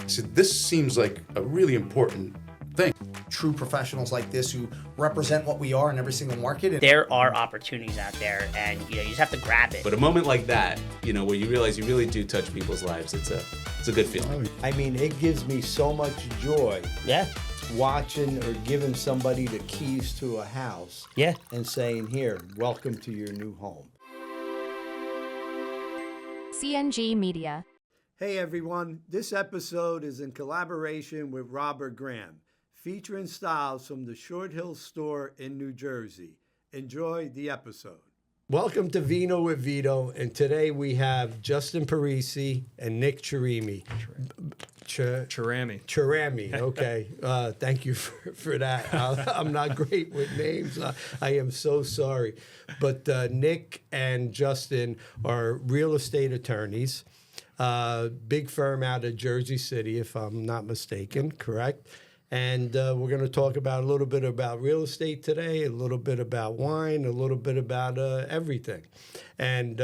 So this seems like a really important thing. True professionals like this who represent what we are in every single market. There are opportunities out there, and you just have to grab it. But a moment like that, where you realize you really do touch people's lives, it's a good feeling. I mean, it gives me so much joy. Yeah. Watching or giving somebody the keys to a house. Yeah. And saying, here, welcome to your new home. CNG Media. Hey everyone, this episode is in collaboration with Robert Graham, featuring styles from the Short Hill store in New Jersey. Enjoy the episode. Welcome to Vino with Vito, and today we have Justin Parisi and Nick Cherami. Cherami, okay. Thank you for that. I'm not great with names. I am so sorry. But Nick and Justin are real estate attorneys. Big firm out of Jersey City, if I'm not mistaken, correct? And we're going to talk about a little bit about real estate today, a little bit about wine, a little bit about everything. And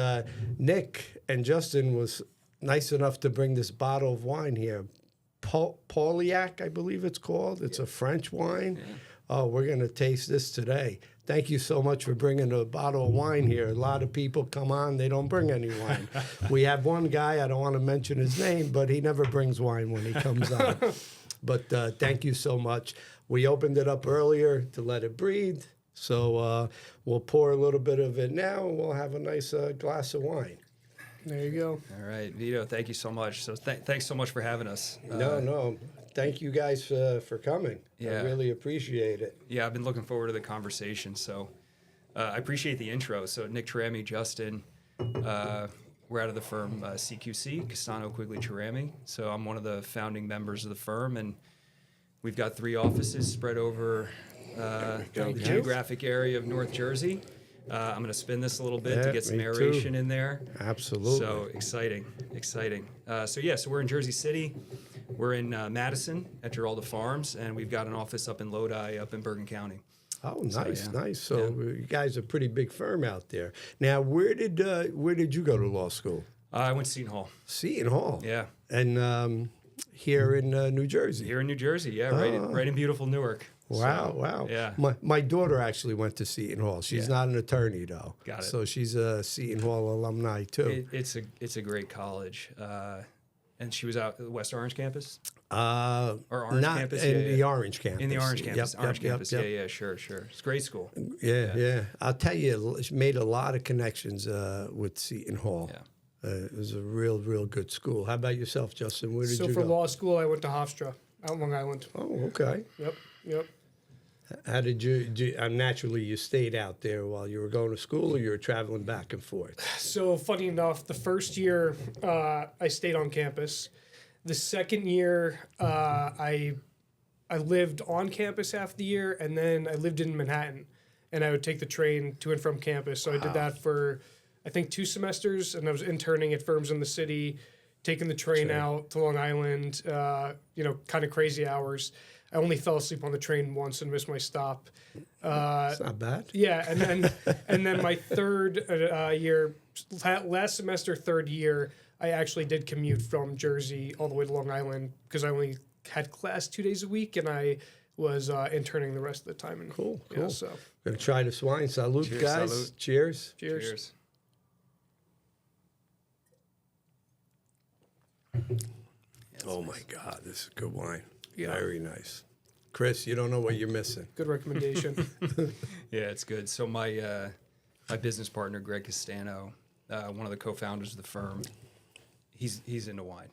Nick and Justin was nice enough to bring this bottle of wine here. Pauliac, I believe it's called. It's a French wine. Yeah. Oh, we're going to taste this today. Thank you so much for bringing a bottle of wine here. A lot of people come on, they don't bring any wine. We have one guy, I don't want to mention his name, but he never brings wine when he comes on. But thank you so much. We opened it up earlier to let it breathe. So we'll pour a little bit of it now, and we'll have a nice glass of wine. There you go. All right, Vito, thank you so much. So thanks so much for having us. No. Thank you guys for coming. Yeah. I really appreciate it. Yeah, I've been looking forward to the conversation. So I appreciate the intro. So Nick Cherami, Justin, we're out of the firm CQC, Castano Quigley Cherami. So I'm one of the founding members of the firm, and we've got 3 offices spread over the geographic area of North Jersey. I'm going to spin this a little bit to get some aeration in there. Absolutely. So exciting. So we're in Jersey City. We're in Madison at Giralda Farms, and we've got an office up in Lodi, up in Bergen County. Oh, nice. So you guys are a pretty big firm out there. Now, where did you go to law school? I went to Seton Hall. Seton Hall. Yeah. And here in New Jersey. Here in New Jersey, yeah, right in beautiful Newark. Wow. Yeah. My daughter actually went to Seton Hall. She's not an attorney though. Got it. So she's a Seton Hall alumni too. It's a great college. And she was out at the West Orange campus? Or Orange campus? The Orange campus. In the Orange campus. Yep, campus. Yeah, sure. It's a great school. Yeah. I'll tell you, she made a lot of connections with Seton Hall. Yeah. It was a real good school. How about yourself, Justin? Where did you go? So for law school, I went to Hofstra out in Long Island. Oh, okay. Yep. How did you naturally you stayed out there while you were going to school, or you were traveling back and forth? So funny enough, the first year I stayed on campus. The second year I lived on campus half the year, and then I lived in Manhattan, and I would take the train to and from campus. So I did that for I think 2 semesters, and I was interning at firms in the city, taking the train out to Long Island. Kind of crazy hours. I only fell asleep on the train once and missed my stop. It's not bad. Yeah, and then my third year, last semester, third year, I actually did commute from Jersey all the way to Long Island because I only had class 2 days a week, and I was interning the rest of the time. And, Cool. Yeah, so Gonna try this wine. Salute, Cheers, guys. salute. Cheers. cheers. Oh my God, this is good wine. Yeah. Very nice. Chris, you don't know what you're missing. Good recommendation. Yeah, it's good. So my business partner, Greg Castano, one of the co-founders of the firm, he's into wine.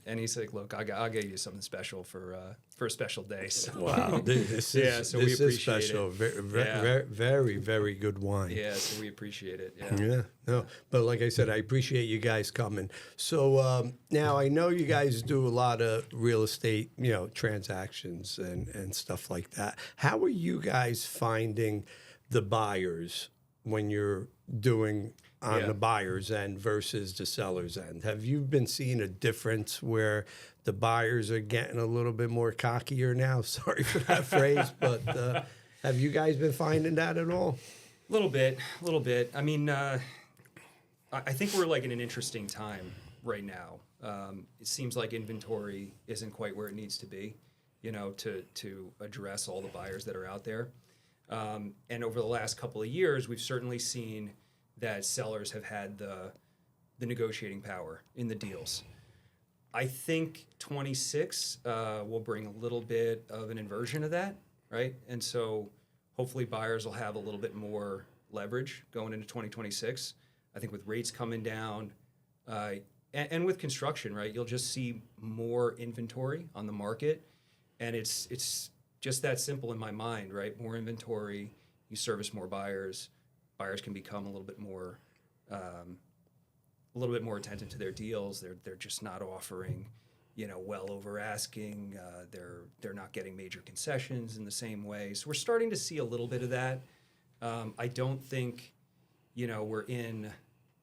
And he's like, look, I'll get you something special for a special day. So. Wow, this is we appreciate special. it. Very, very good wine. Yeah, so we appreciate it. Yeah, no, but like I said, I appreciate you guys coming. So now I know you guys do a lot of real estate, transactions and stuff like that. How are you guys finding the buyers when you're doing on the buyer's end versus the seller's end? Have you been seeing a difference where the buyers are getting a little bit more cockier now? Sorry for that phrase, but have you guys been finding that at all? A little bit. I mean, I think we're like in an interesting time right now. It seems like inventory isn't quite where it needs to be, to address all the buyers that are out there. And over the last couple of years, we've certainly seen that sellers have had the negotiating power in the deals. I think 26 will bring a little bit of an inversion of that, right? And so hopefully buyers will have a little bit more leverage going into 2026. I think with rates coming down and with construction, right, you'll just see more inventory on the market. And it's just that simple in my mind, right? More inventory, you service more buyers. Buyers can become a little bit more attentive to their deals. They're just not offering, well over asking. They're not getting major concessions in the same way. So we're starting to see a little bit of that. I don't think, we're in,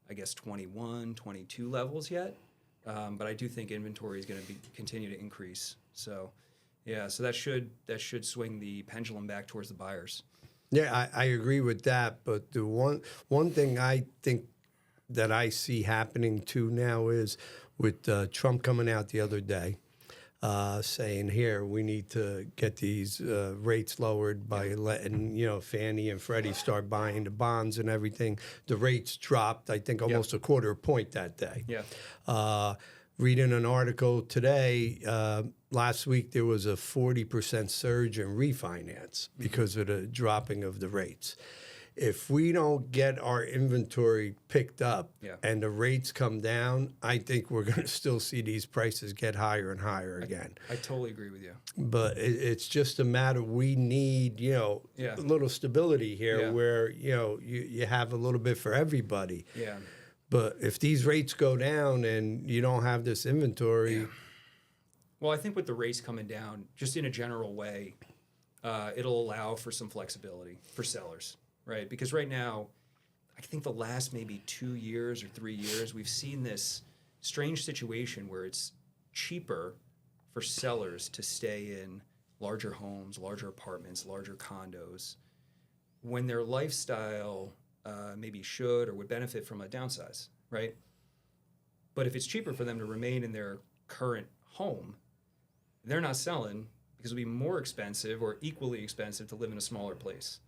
I guess, 21, 22 levels yet. But I do think inventory is going to continue to increase. So, yeah, so that should swing the pendulum back towards the buyers. Yeah, I agree with that. But the one thing I think that I see happening too now is with Trump coming out the other day saying, here, we need to get these rates lowered by letting, Fannie and Freddie start buying the bonds and everything. The rates dropped, I think, almost a quarter point that day. Yeah. Reading an article today, last week there was a 40% surge in refinance because of the dropping of the rates. If we don't get our inventory picked up and the rates come down, I think we're going to still see these prices get higher and higher again. I totally agree with you. But it's just a matter, we need, a little stability here where, you have a little bit for everybody. Yeah. But if these rates go down and you don't have this inventory... Well, I think with the rates coming down, just in a general way, it'll allow for some flexibility for sellers. Right, because right now, I think the last maybe 2 years or 3 years, we've seen this strange situation where it's cheaper for sellers to stay in larger homes, larger apartments, larger condos, when their lifestyle maybe should or would benefit from a downsize, right? But if it's cheaper for them to remain in their current home, they're not selling because it'll be more expensive or equally expensive to live in a smaller place.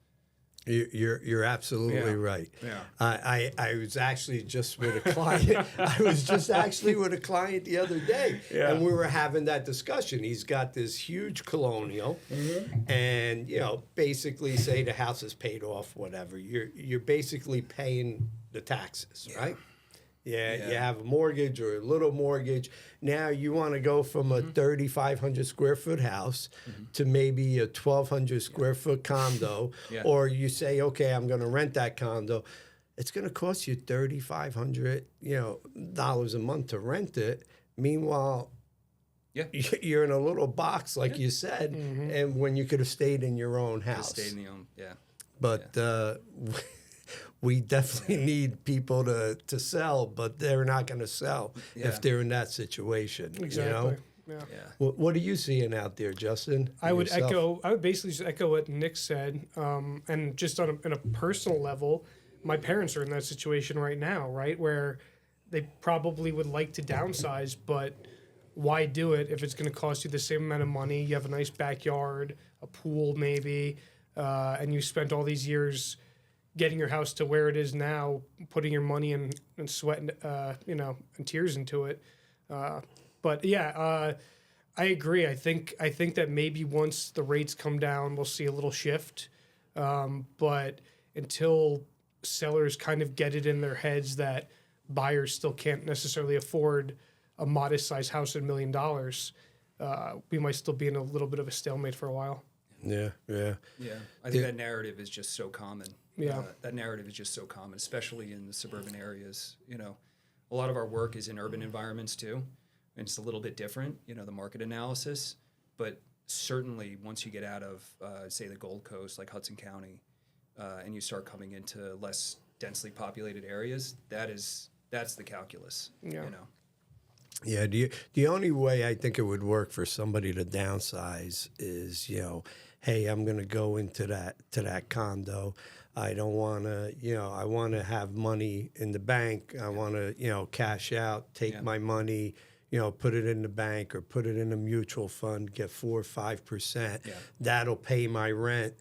You're absolutely right. Yeah. I was actually just with a client. I was just actually with a client the other day, and we were having that discussion. He's got this huge colonial, and basically say the house is paid off, whatever. You're basically paying the taxes, right? Yeah, you have a mortgage or a little mortgage. Now you want to go from a 3,500 square foot house to maybe a 1,200 square foot condo, or you say, okay, I'm going to rent that condo. It's going to cost you $3,500, dollars a month to rent it. Meanwhile, you're in a little box, like you said, and when you could have stayed in your own house. Stayed in the own, But. We definitely need people to sell, but they're not going to sell if they're in that situation. Exactly. Yeah. What are you seeing out there, Justin? I would basically just echo what Nick said, and just on a personal level, my parents are in that situation right now, right, where they probably would like to downsize, but why do it if it's going to cost you the same amount of money? You have a nice backyard, a pool maybe, and you spent all these years getting your house to where it is now, putting your money and sweat and and tears into it. But I agree. I think that maybe once the rates come down, we'll see a little shift. But until sellers kind of get it in their heads that buyers still can't necessarily afford a modest sized house at $1 million, we might still be in a little bit of a stalemate for a while. Yeah. I think that narrative is just so common. Yeah. That narrative is just so common, especially in the suburban areas. A lot of our work is in urban environments too, and it's a little bit different, the market analysis. But certainly once you get out of, say, the Gold Coast, like Hudson County, and you start coming into less densely populated areas, that's the calculus. Yeah, the only way I think it would work for somebody to downsize is, hey, I'm going to go into that condo. I don't want to, I want to have money in the bank. I want to, cash out, take my money, put it in the bank or put it in a mutual fund, get 4 or 5%. Yeah. That'll pay my rent.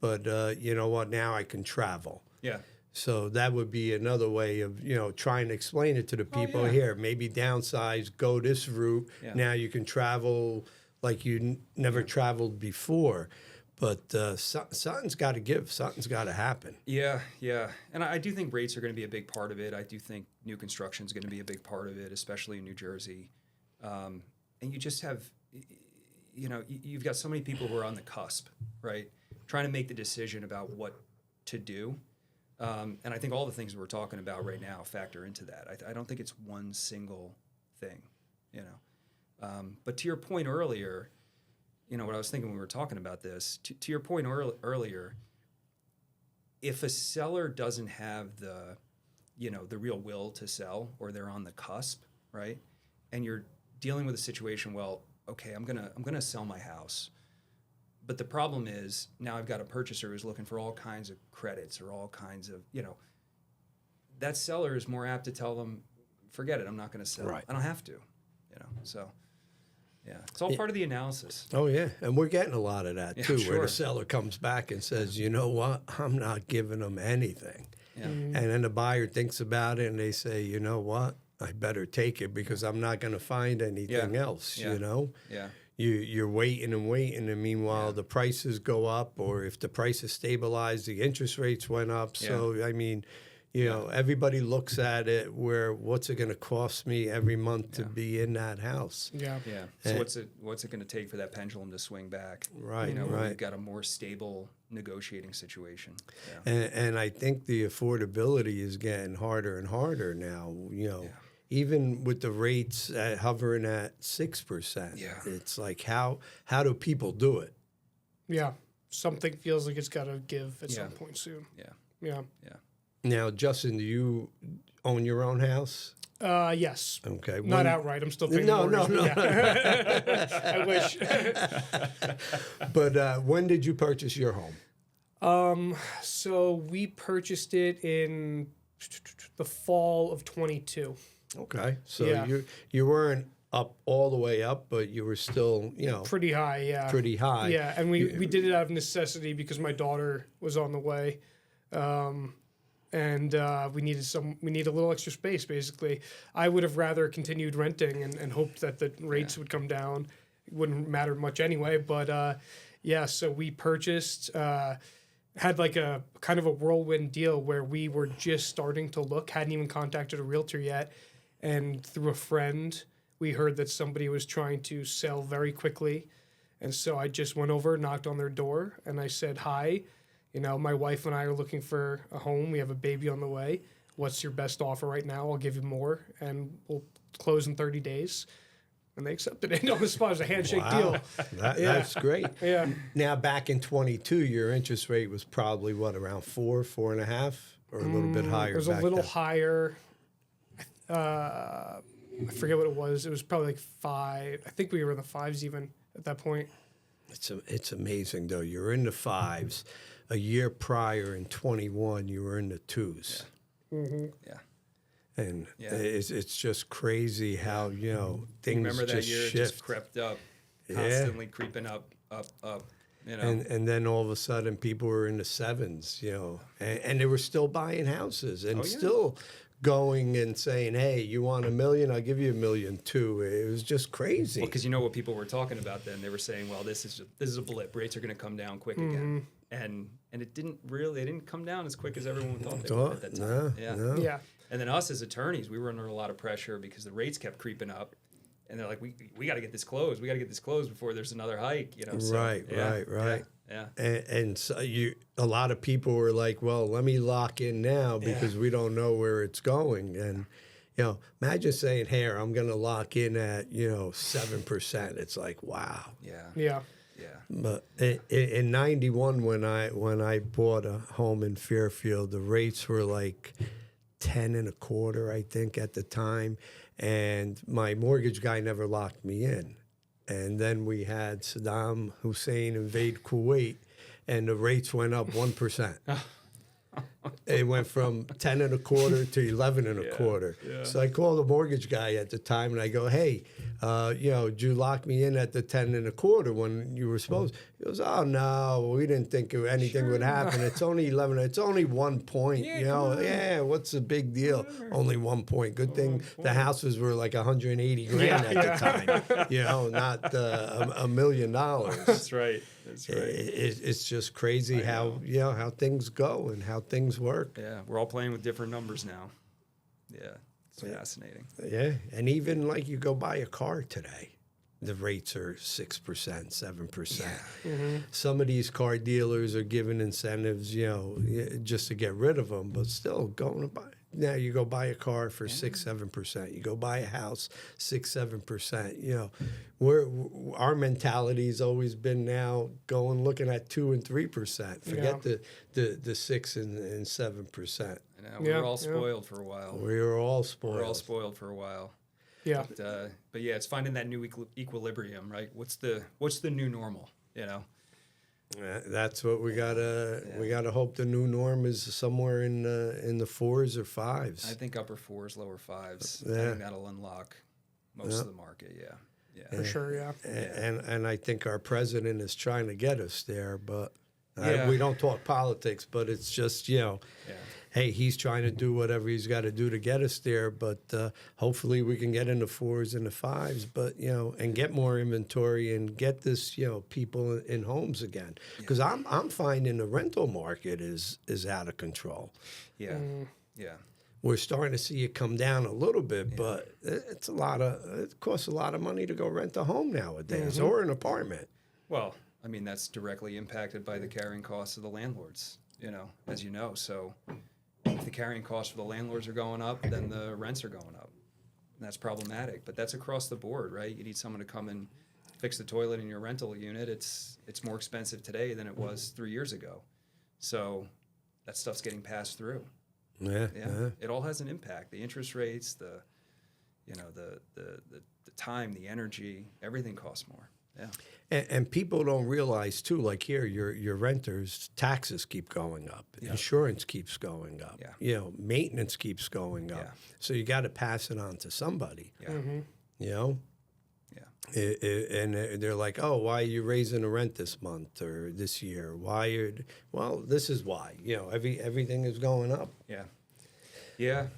But you know what? Now I can travel. Yeah. So that would be another way of, trying to explain it to the people here. Maybe downsize, go this route. Yeah. Now you can travel like you never traveled before. But something's got to give. Something's got to happen. Yeah, yeah. And I do think rates are going to be a big part of it. I do think new construction is going to be a big part of it, especially in New Jersey. And you just have, you've got so many people who are on the cusp, right? Trying to make the decision about what to do. And I think all the things we're talking about right now factor into that. I don't think it's one single thing, But to your point earlier, what I was thinking when we were talking about this, to your point earlier, if a seller doesn't have the real will to sell, or they're on the cusp, right? And you're dealing with a situation, well, okay, I'm gonna sell my house. But the problem is now I've got a purchaser who's looking for all kinds of credits or all kinds of, that seller is more apt to tell them, forget it, I'm not going to sell. Right. I don't have to, So, yeah, it's all part of the analysis. Oh, yeah. And we're getting a lot of that, too, where sure. the seller comes back and says, you know what, I'm not giving them anything. Yeah. And then the buyer thinks about it and they say, you know what, I better take it because I'm not going to find anything else, Yeah. Yeah. You're waiting and waiting, and meanwhile the prices go up, or if the prices stabilize, the interest rates went up. So I mean, everybody looks at it where what's it going to cost me every month to be in that house? Yeah. Yeah. So what's it going to take for that pendulum to swing back? Right. Where Right. we've got a more stable negotiating situation. Yeah. And I think the affordability is getting harder and harder now. Even with the rates hovering at 6%, it's like how do people do it? Yeah. Something feels like it's got to give at Yeah. some point soon. Yeah. Yeah. Yeah. Now, Justin, do you own your own house? Yes. Okay. Not outright. I'm still paying No. Yeah. I wish. But when did you purchase your home? So we purchased it in the fall of 22. Okay. So Yeah. you weren't up all the way up, but you were still, Pretty high, yeah. pretty high. Yeah, and we did it out of necessity because my daughter was on the way. And we need a little extra space, basically. I would have rather continued renting and hoped that the rates would come down. It wouldn't matter much anyway, but so we purchased, had like a kind of a whirlwind deal where we were just starting to look, hadn't even contacted a realtor yet, and through a friend, we heard that somebody was trying to sell very quickly. And so I just went over, knocked on their door, and I said, hi. My wife and I are looking for a home. We have a baby on the way. What's your best offer right now? I'll give you more, and we'll close in 30 days. And they accepted it on the spot. It was a handshake deal. That's great. Yeah. Now, back in 22, your interest rate was probably what, around 4.5, or a little bit higher? It was a back little then? higher. I forget what it was. It was probably like 5. I think we were in the 5s even at that point. It's amazing, though. You're in the 5s. A year prior, in 21, you were in the 2s. Yeah. Mm-hmm. Yeah. And it's just crazy how, things Remember that just year shift. it just crept up, constantly creeping up. And then all of a sudden, people were in the 7s, and they were still buying houses and still going and saying, hey, you want $1 million? I'll give you $1 million too. It was just crazy. Well, because what people were talking about then, they were saying, well, this is a blip. Rates are going to come down quick again. And it didn't come down as quick as everyone thought they would at that time. No. And then us as attorneys, we were under a lot of pressure because the rates kept creeping up. And they're like, we got to get this closed. We got to get this closed before there's another hike. So, Right. Yeah. And so a lot of people were like, well, let me lock in now because we don't know where it's going. And, imagine saying, hey, I'm going to lock in at, 7%. It's like, wow. Yeah. Yeah. Yeah. But in 91, when I bought a home in Fairfield, the rates were like 10.25, I think, at the time. And my mortgage guy never locked me in. and then we had Saddam Hussein invade Kuwait, and the rates went up 1%. It went from 10 and a quarter to 11 and a quarter. yeah. So I called the mortgage guy at the time and I go, hey, did you lock me in at the 10 and a quarter when you were supposed? He goes, oh, no, we didn't think anything would happen. It's only 11. It's only 1 point. Yeah, what's the big deal? Only 1 point. Good thing the houses were like 180 grand at the time. Not $1 million. That's right. That's right. It's just crazy how things go and how things work. Yeah, we're all playing with different numbers now. Yeah, it's fascinating. Yeah, and even like you go buy a car today, the rates are 6%, 7%. Some of these car dealers are giving incentives, just to get rid of them, but still going to buy. Now you go buy a car for 6, 7%. You go buy a house, 6, 7%. Our mentality's always been now looking at 2 and 3%. Forget the 6 and 7%. We were all spoiled for a while. We were all spoiled. We're all spoiled for a while. Yeah. But yeah, it's finding that new equilibrium, right? What's the new normal? That's what we gotta hope the new norm is somewhere in the 4s or 5s. I think upper 4s, lower 5s. Yeah. I think that'll unlock most of the market. Yeah. For sure, yeah. And I think our president is trying to get us there, but Yeah. we don't talk politics, but it's just, hey, he's trying to do whatever he's got to do to get us there, but hopefully we can get in the 4s and the 5s, but, and get more inventory and get this, people in homes again. Because I'm finding the rental market is out of control. Yeah. Yeah. We're starting to see it come down a little bit, but it costs a lot of money to go rent a home nowadays or an apartment. Well, I mean, that's directly impacted by the carrying costs of the landlords, as you know. So if the carrying costs for the landlords are going up, then the rents are going up. And that's problematic. But that's across the board, right? You need someone to come and fix the toilet in your rental unit. It's more expensive today than it was 3 years ago. So that stuff's getting passed through. Yeah. It all has an impact. The interest rates, the time, the energy, everything costs more. Yeah. And people don't realize too, like here, your renters' taxes keep going up, insurance keeps going up, maintenance keeps going up. Yeah. So you got to pass it on to somebody. Yeah. And they're like, oh, why are you raising the rent this month or this year? Well, this is why. Everything is going up. Yeah.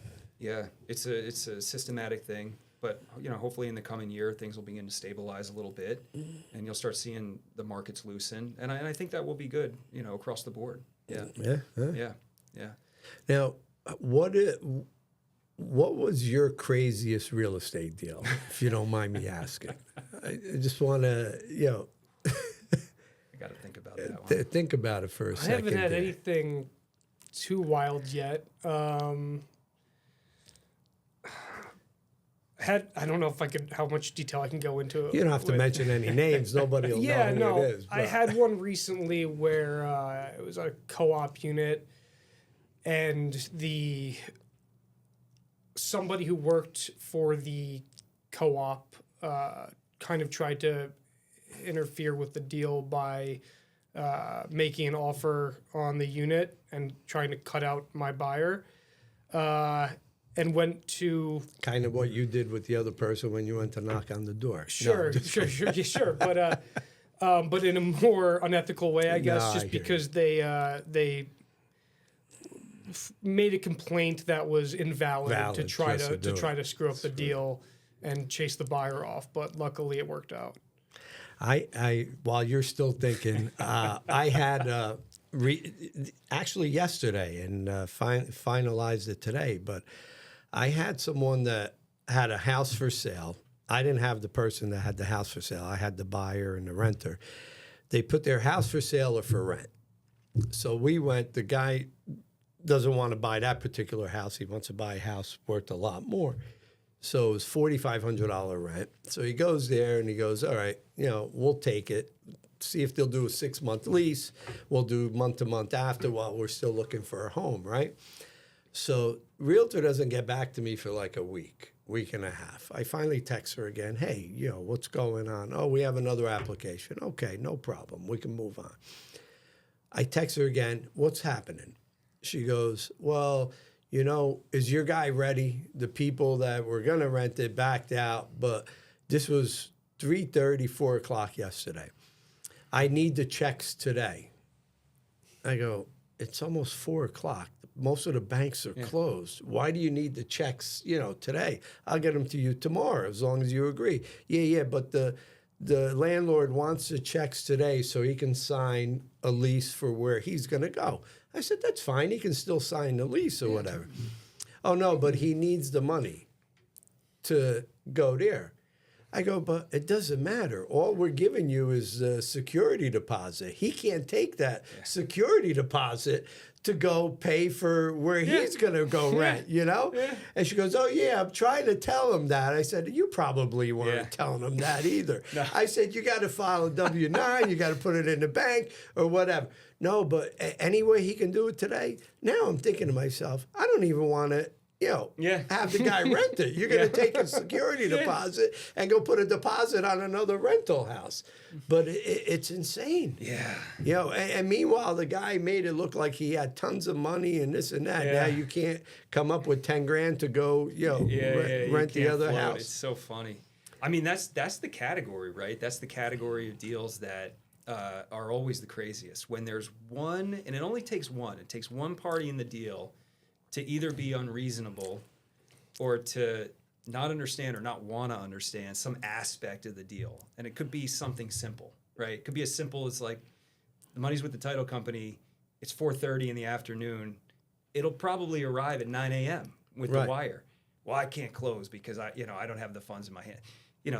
It's a systematic thing. But, hopefully in the coming year, things will begin to stabilize a little bit, and you'll start seeing the markets loosen. And I think that will be good, across the board. Yeah. Now, what was your craziest real estate deal, if you don't mind me asking? I just want to, I got to think about that one. Think about it for a second. I haven't had anything too wild yet. I don't know if how much detail I can go into it. You don't have to mention any names. Nobody will know who it is. I had one recently where it was a co-op unit, and somebody who worked for the co-op kind of tried to interfere with the deal by making an offer on the unit and trying to cut out my buyer. And went to kind of what you did with the other person when you went to knock on the door. Sure. But in a more unethical way, I guess, just because they made a complaint that was invalid to try to screw up the deal and chase the buyer off. But luckily, it worked out. I while you're still thinking, I had actually yesterday and finalized it today, but. I had someone that had a house for sale. I didn't have the person that had the house for sale. I had the buyer and the renter. They put their house for sale or for rent. So we went, the guy doesn't want to buy that particular house. He wants to buy a house worth a lot more. So it was $4,500 rent. So he goes there and he goes, all right, we'll take it. See if they'll do a 6-month lease. We'll do month to month after while we're still looking for a home, right? So realtor doesn't get back to me for like a week and a half. I finally text her again. Hey, what's going on? Oh, we have another application. Okay, no problem. We can move on. I text her again. What's happening? She goes, well, is your guy ready? The people that were going to rent it backed out, but this was 3:30, 4 o'clock yesterday. I need the checks today. I go, it's almost 4 o'clock. Most of the banks are closed. Why do you need the checks, today? I'll get them to you tomorrow as long as you agree. Yeah, but the landlord wants the checks today so he can sign a lease for where he's going to go. I said, that's fine. He can still sign the lease or whatever. Oh, no, but he needs the money to go there. I go, but it doesn't matter. All we're giving you is the security deposit. He can't take that security deposit to go pay for where he's going to go rent, Yeah. And she goes, oh, yeah, I'm trying to tell him that. I said, you probably weren't telling him that either. No. I said, you got to file a W-9, you got to put it in the bank or whatever. No, but any way he can do it today? Now I'm thinking to myself, I don't even want to have the guy rent it. You're going to take a security deposit and go put a deposit on another rental house. But it's insane. Yeah. And meanwhile, the guy made it look like he had tons of money and this and that. Now you can't come up with 10 grand to go, rent the other house. It's so funny. I mean, that's the category, right? That's the category of deals that are always the craziest. When there's one, and it only takes one. It takes one party in the deal to either be unreasonable or to not understand or not want to understand some aspect of the deal. And it could be something simple, right? It could be as simple as like the money's with the title company. It's 4:30 in the afternoon. It'll probably arrive at 9 a.m. with the wire. Well, I can't close because I don't have the funds in my hand.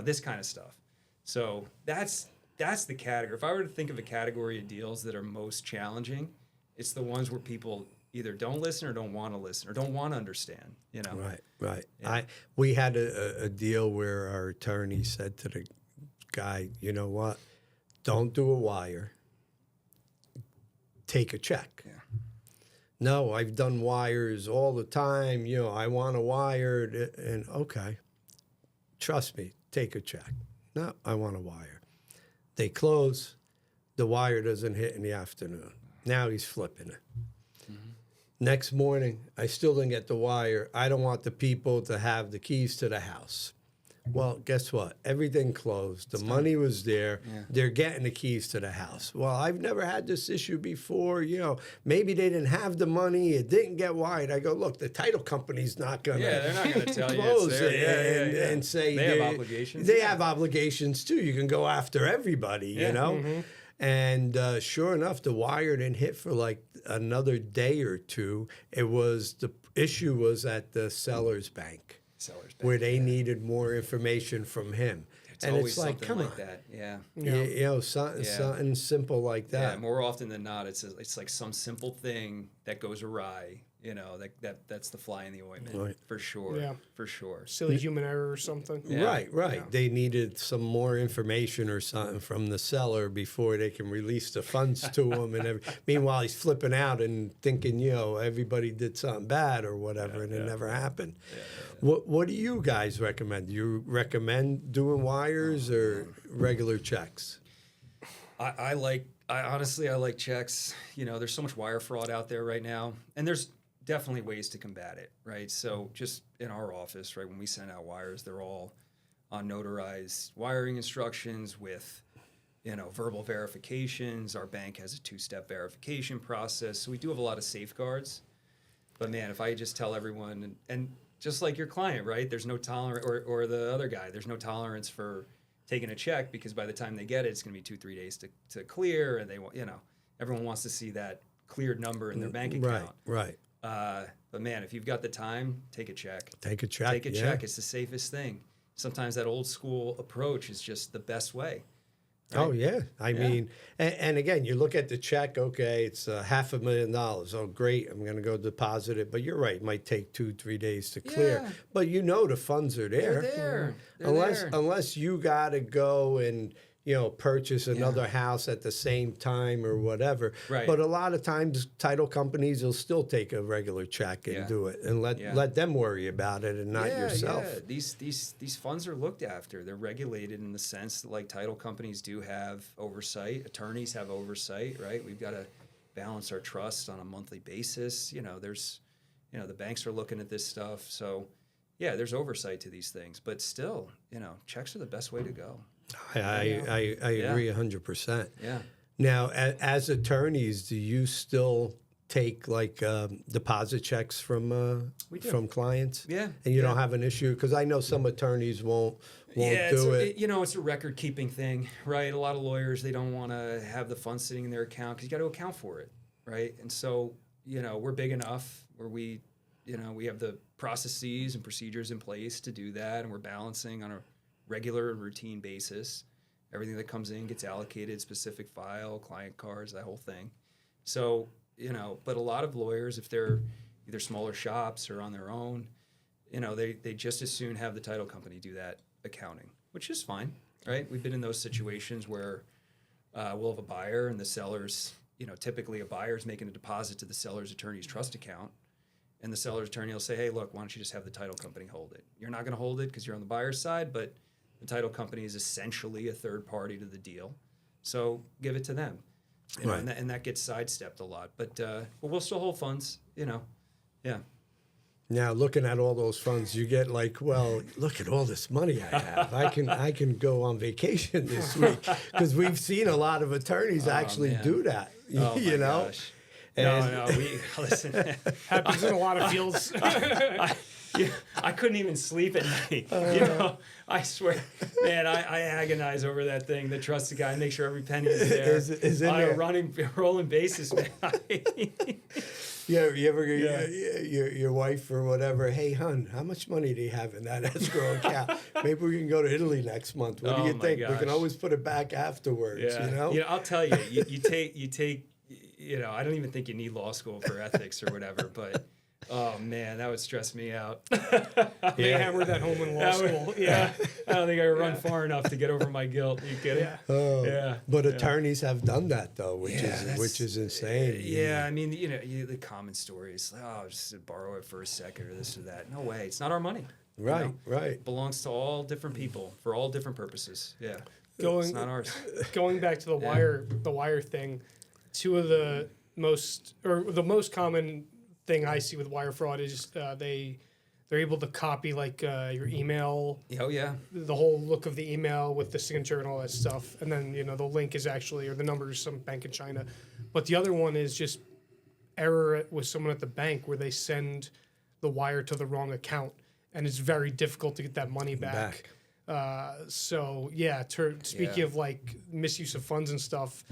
This kind of stuff. So that's the category. If I were to think of a category of deals that are most challenging, it's the ones where people either don't listen or don't want to listen or don't want to understand, Right. Yeah. We had a deal where our attorney said to the guy, you know what, don't do a wire, take a check. Yeah. No, I've done wires all the time, I want a wire, and okay, trust me, take a check. No, I want a wire. They close, the wire doesn't hit in the afternoon. Now he's flipping it. Next morning, I still didn't get the wire. I don't want the people to have the keys to the house. Well, guess what? Everything closed. The money was there. Yeah. They're getting the keys to the house. Well, I've never had this issue before. Maybe they didn't have the money. It didn't get wired. I go, look, the title company's not going to they're not going to tell you close it's there. and say they have obligations. They have obligations too. You can go after everybody, Mm-hmm. And sure enough, the wire didn't hit for like another day or two. The issue was at the seller's bank. Where they needed more information from him. It's always like, come on. That. Something simple like that. Yeah, more often than not, it's like some simple thing that goes awry. That's the fly in the ointment, for sure. Yeah, for sure. Silly human error or something. Yeah. Right. Yeah. They needed some more information or something from the seller before they can release the funds to him. And meanwhile, he's flipping out and thinking, everybody did something bad or whatever, and it never happened. What do you guys recommend? Do you recommend doing wires or regular checks? I honestly like checks. There's so much wire fraud out there right now, and there's definitely ways to combat it, right? So just in our office, right, when we send out wires, they're all on notarized wiring instructions with, verbal verifications. Our bank has a 2-step verification process. So we do have a lot of safeguards. But man, if I just tell everyone, and just like your client, right, there's no tolerance, or the other guy, there's no tolerance for taking a check because by the time they get it, it's going to be 2-3 days to clear. And they want, everyone wants to see that cleared number in their bank account. Right. But man, if you've got the time, take a check. Take a check. Take a check. It's the safest thing. Sometimes that old school approach is just the best way. Right? Oh yeah. I mean, and again, you look at the check. Okay, it's $500,000. Oh, great! I'm going to go deposit it. But you're right. It might take 2-3 days to clear. But the funds are there. They're there. Unless you got to go and purchase another house at the same time or whatever. Right. But a lot of times, title companies will still take a regular check and do it, and let them worry about it and not yourself. Yeah, these funds are looked after. They're regulated in the sense that like title companies do have oversight, attorneys have oversight, right? We've got to balance our trust on a monthly basis. There's, the banks are looking at this stuff, so yeah, there's oversight to these things. But still, checks are the best way to go. I agree 100%. Yeah. Now, as attorneys, do you still take like deposit checks from clients? Yeah. And you don't have an issue, because I know some attorneys won't do it. It's a record keeping thing, right? A lot of lawyers, they don't want to have the funds sitting in their account because you got to account for it, right? And so we're big enough where we have the processes and procedures in place to do that, and we're balancing on a regular and routine basis. Everything that comes in gets allocated, specific file, client cards, that whole thing. So, but a lot of lawyers, if they're either smaller shops or on their own, they just as soon have the title company do that accounting, which is fine, right? We've been in those situations where we'll have a buyer and the seller's, typically a buyer's making a deposit to the seller's attorney's trust account. And the seller's attorney will say, hey, look, why don't you just have the title company hold it? You're not going to hold it because you're on the buyer's side, but the title company is essentially a third party to the deal. So give it to them. Right. And that gets sidestepped a lot. But we'll still hold funds, yeah. Now, looking at all those funds, you get like, well, look at all this money I have. I can go on vacation this week, because we've seen a lot of attorneys actually do that. Oh, my gosh. No, listen. Happens in a lot of fields. I couldn't even sleep at night. I swear, man, I agonize over that thing. The trusted guy, make sure every penny is there is in on there. a rolling basis, man. Yeah, you ever your wife or whatever, hey, hun, how much money do you have in that escrow account? Maybe we can go to Italy next month. What do you think? We can always put it back afterwards, I'll tell you, you take, I don't even think you need law school for ethics or whatever, but oh man, that would stress me out. They hammered that home in law school. Yeah. I don't think I could run far enough to get over my guilt. Are you kidding? Yeah. But attorneys have done that though, which is insane. Yeah, I mean, the common story is, oh, just borrow it for a second or this or that. No way, it's not our money. Right, right. It belongs to all different people for all different purposes. Yeah, Going it's not ours. Going back to the wire thing, the most common thing I see with wire fraud is they're able to copy like your email. Oh yeah. The whole look of the email with the signature and all that stuff, and then the link is actually, or the number is some bank in China. But the other one is just error with someone at the bank where they send the wire to the wrong account, and it's very difficult to get that money back. So yeah, speaking of like misuse of funds and stuff,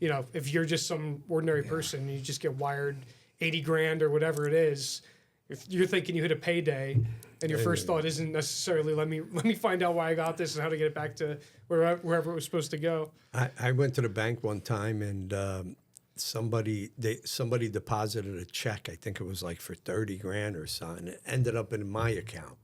if you're just some ordinary person and you just get wired 80 grand or whatever it is, if you're thinking you hit a payday and your first thought isn't necessarily let me find out why I got this and how to get it back to wherever it was supposed to go. I went to the bank one time and somebody deposited a check. I think it was like for 30 grand or something. It ended up in my account.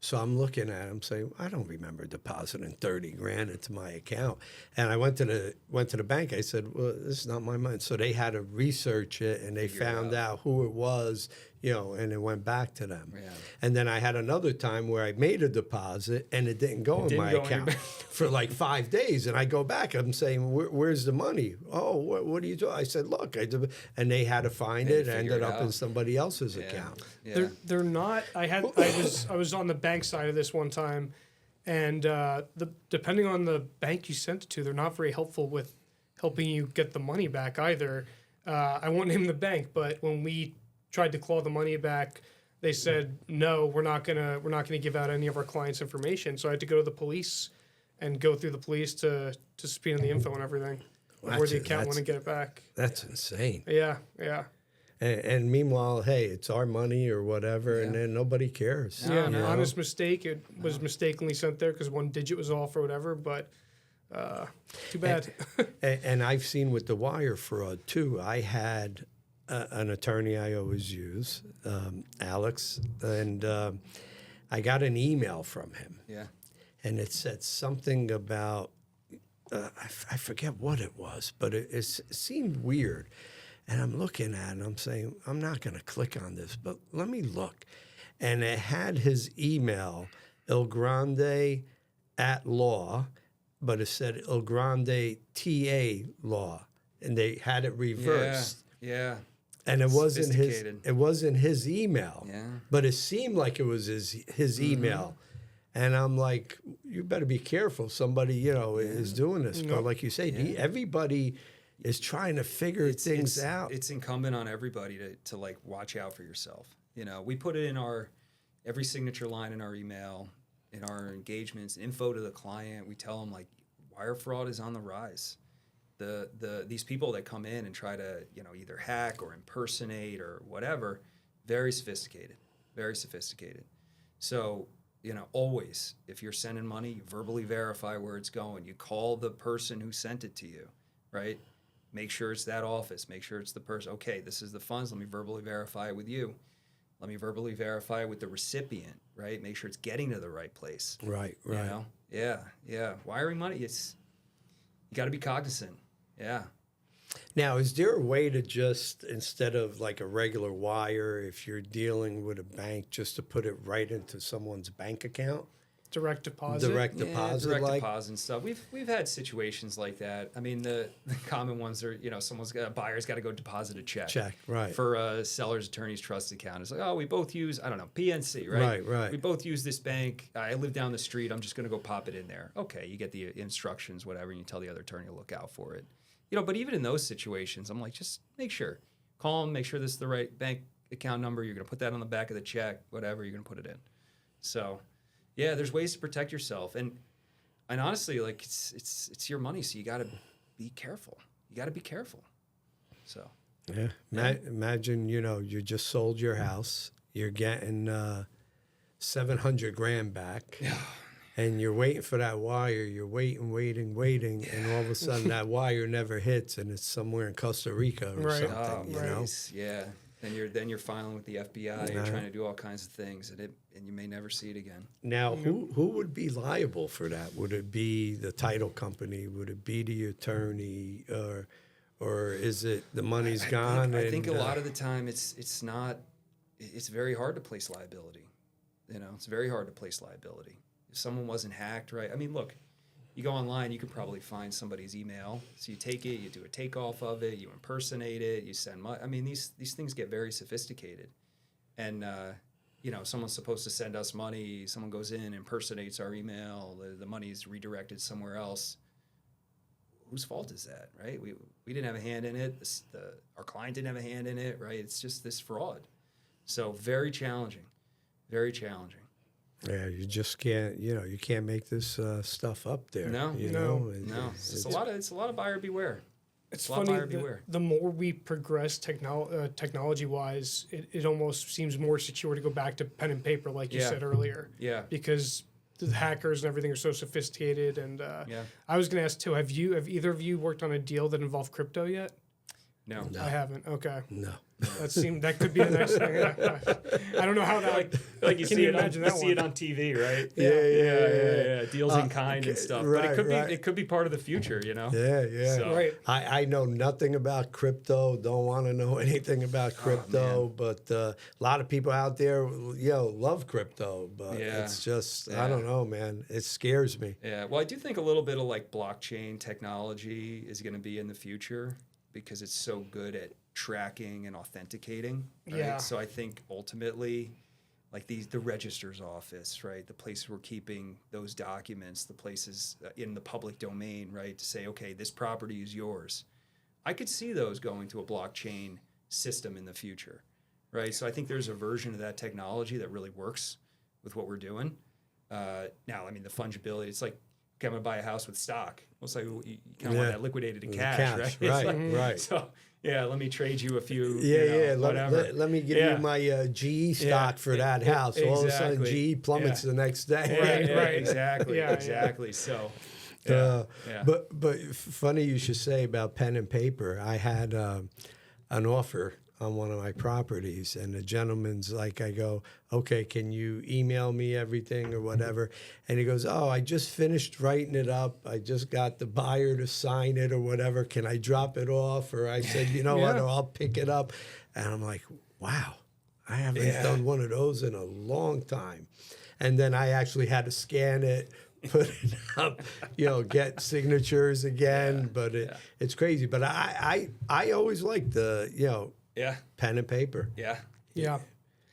So I'm looking at him saying, I don't remember depositing 30 grand into my account. And I went to the bank. I said, well, this is not my money. So they had to research it, and they found out who it was, and it went back to them. Yeah. And then I had another time where I made a deposit and it didn't go in my account for like 5 days. And I go back, I'm saying, where's the money? Oh, what are you doing? I said, look, and they had to find it. It ended up in somebody else's account. Yeah. They're not. I was on the bank side of this one time, and depending on the bank you sent it to, they're not very helpful with helping you get the money back either. I won't name the bank, but when we tried to claw the money back, they said no, we're not gonna give out any of our clients' information. So I had to go to the police and go through the police to subpoena the info and everything before the account wouldn't get it back. That's insane. Yeah. And meanwhile, hey, it's our money or whatever, and then nobody cares. Yeah, an honest mistake. It was mistakenly sent there because one digit was off or whatever, but too bad. And I've seen with the wire fraud, too. I had an attorney I always use, Alex, and I got an email from him. Yeah. And it said something about I forget what it was, but it seemed weird. And I'm looking at it and I'm saying, I'm not going to click on this, but let me look. And it had his email, El Grande at law, but it said El Grande TA law. And they had it reversed. Yeah. And it wasn't his. Sophisticated. It wasn't his email. Yeah. But it seemed like it was his email, and I'm like, you better be careful. Somebody, is doing this. But like you say, everybody is trying to figure things out. It's incumbent on everybody to like watch out for yourself. We put it in every signature line in our email, in our engagements, info to the client. We tell them like wire fraud is on the rise. These people that come in and try to either hack or impersonate or whatever, very sophisticated. So always, if you're sending money, you verbally verify where it's going. You call the person who sent it to you, right? Make sure it's that office. Make sure it's the person. Okay, this is the funds. Let me verbally verify it with you. Let me verbally verify it with the recipient, right? Make sure it's getting to the right place. Right. Yeah. Wiring money, you got to be cognizant. Yeah. Now, is there a way to just, instead of like a regular wire, if you're dealing with a bank, just to put it right into someone's bank account? Direct deposit. Direct deposit and stuff. We've had situations like that. I mean, the common ones are, a buyer's got to go deposit a check. Right. For a seller's attorney's trust account. It's like, oh, we both use, I don't know, PNC, right? Right. We both use this bank. I live down the street. I'm just going to go pop it in there. Okay, you get the instructions, whatever, and you tell the other attorney to look out for it. But even in those situations, I'm like, just make sure. Call them, make sure this is the right bank account number. You're going to put that on the back of the check, whatever, you're going to put it in. So, yeah, there's ways to protect yourself. And honestly, like, it's your money, so you got to be careful. So. Yeah. Imagine, you just sold your house. You're getting $700,000 back. Yeah. And you're waiting for that wire. You're waiting, and all of a sudden that wire never hits, and it's somewhere in Costa Rica or something. Yeah. Then you're filing with the FBI. You're trying to do all kinds of things, and you may never see it again. Now, who would be liable for that? Would it be the title company? Would it be the attorney, or is it the money's gone? I think a lot of the time it's not. It's very hard to place liability. It's very hard to place liability. If someone wasn't hacked, right? I mean, look, you go online, you could probably find somebody's email. So you take it, you do a takeoff of it, you impersonate it, you send money. I mean, these things get very sophisticated. And, someone's supposed to send us money. Someone goes in, impersonates our email. The money's redirected somewhere else. Whose fault is that, right? We didn't have a hand in it. Our client didn't have a hand in it, right? It's just this fraud. So very challenging, very challenging. Yeah, you just can't. You can't make this stuff up there. No. It's a lot of buyer beware. It's funny. The more we progress technology-wise, it almost seems more secure to go back to pen and paper, like you said earlier. Yeah. Because the hackers and everything are so sophisticated. And I was going to ask too: Have either of you worked on a deal that involved crypto yet? No. I haven't. Okay. No. That could be a nice thing. I don't know how that. Like you see it on TV, right? Yeah. Deals in kind and stuff. But it could be part of the future, Yeah. So. Right. I know nothing about crypto. Don't want to know anything about crypto. But a lot of people out there, love crypto. But it's just I don't know, man. It scares me. Yeah. Well, I do think a little bit of like blockchain technology is going to be in the future because it's so good at tracking and authenticating. Right? Yeah. So I think ultimately, like the register's office, right? The place we're keeping those documents, the places in the public domain, right? To say, okay, this property is yours. I could see those going to a blockchain system in the future, right? So I think there's a version of that technology that really works with what we're doing. Now, I mean, the fungibility, it's like, okay, I'm going to buy a house with stock. Well, it's like you kind of want that liquidated to cash, right? Right. So, let me trade you a few, whatever. Let me give you my GE stock for that house. Exactly. All of a sudden, GE plummets the next day. Right. Exactly. So, But funny you should say about pen and paper. I had an offer on one of my properties, and the gentleman's like, I go, okay, can you email me everything or whatever? And he goes, oh, I just finished writing it up. I just got the buyer to sign it or whatever. Can I drop it off? Or I said, you know what, or I'll pick it up. And I'm like, wow, I haven't done one of those in a long time. And then I actually had to scan it, put it up, get signatures again. But it's crazy. But I always like the, pen and paper. Yeah.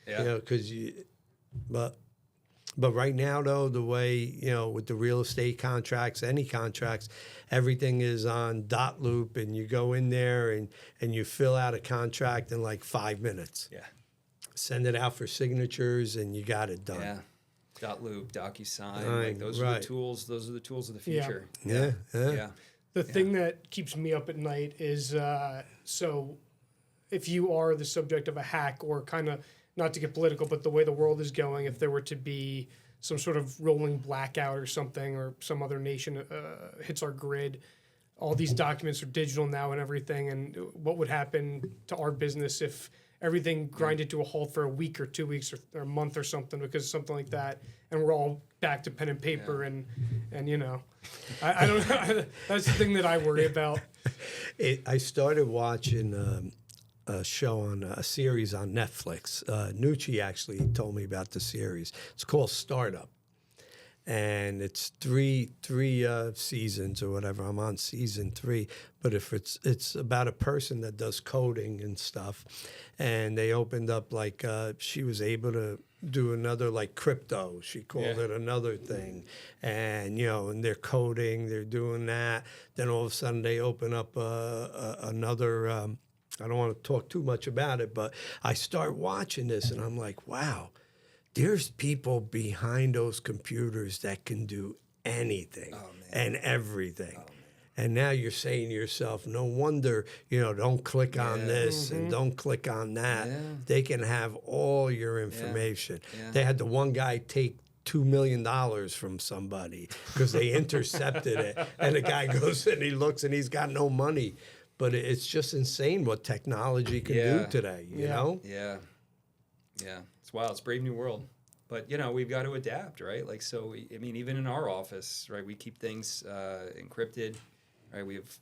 Because but right now though, the way with the real estate contracts, any contracts, everything is on dot loop, and you go in there and you fill out a contract in like 5 minutes. Yeah. Send it out for signatures, and you got it done. Yeah. Dot loop, DocuSign, like those are the tools. Those are the tools of the future. Yeah. The thing that keeps me up at night is so if you are the subject of a hack, or kind of, not to get political, but the way the world is going, if there were to be some sort of rolling blackout or something, or some other nation hits our grid, all these documents are digital now and everything, and what would happen to our business if everything grinded to a halt for a week or 2 weeks or a month or something because of something like that, and we're all back to pen and paper and I don't know. That's the thing that I worry about. I started watching a show on a series on Netflix. Nucci actually told me about the series. It's called Startup, and it's three seasons or whatever. I'm on season 3, but if it's about a person that does coding and stuff, and they opened up like she was able to do another like crypto. She called it another thing, and and they're coding, they're doing that. Then all of a sudden they open up another. I don't want to talk too much about it, but I start watching this and I'm like, wow, there's people behind those computers that can do anything and everything. And now you're saying to yourself, no wonder, don't click on this and don't click on that. Yeah. They can have all your information. Yeah. They had the one guy take $2 million from somebody because they intercepted it. And the guy goes and he looks and he's got no money. But it's just insane what technology can do today, you know? Yeah. It's wild. It's a brave new world. But, we've got to adapt, right? Like, so, even in our office, right, we keep things encrypted, right? We have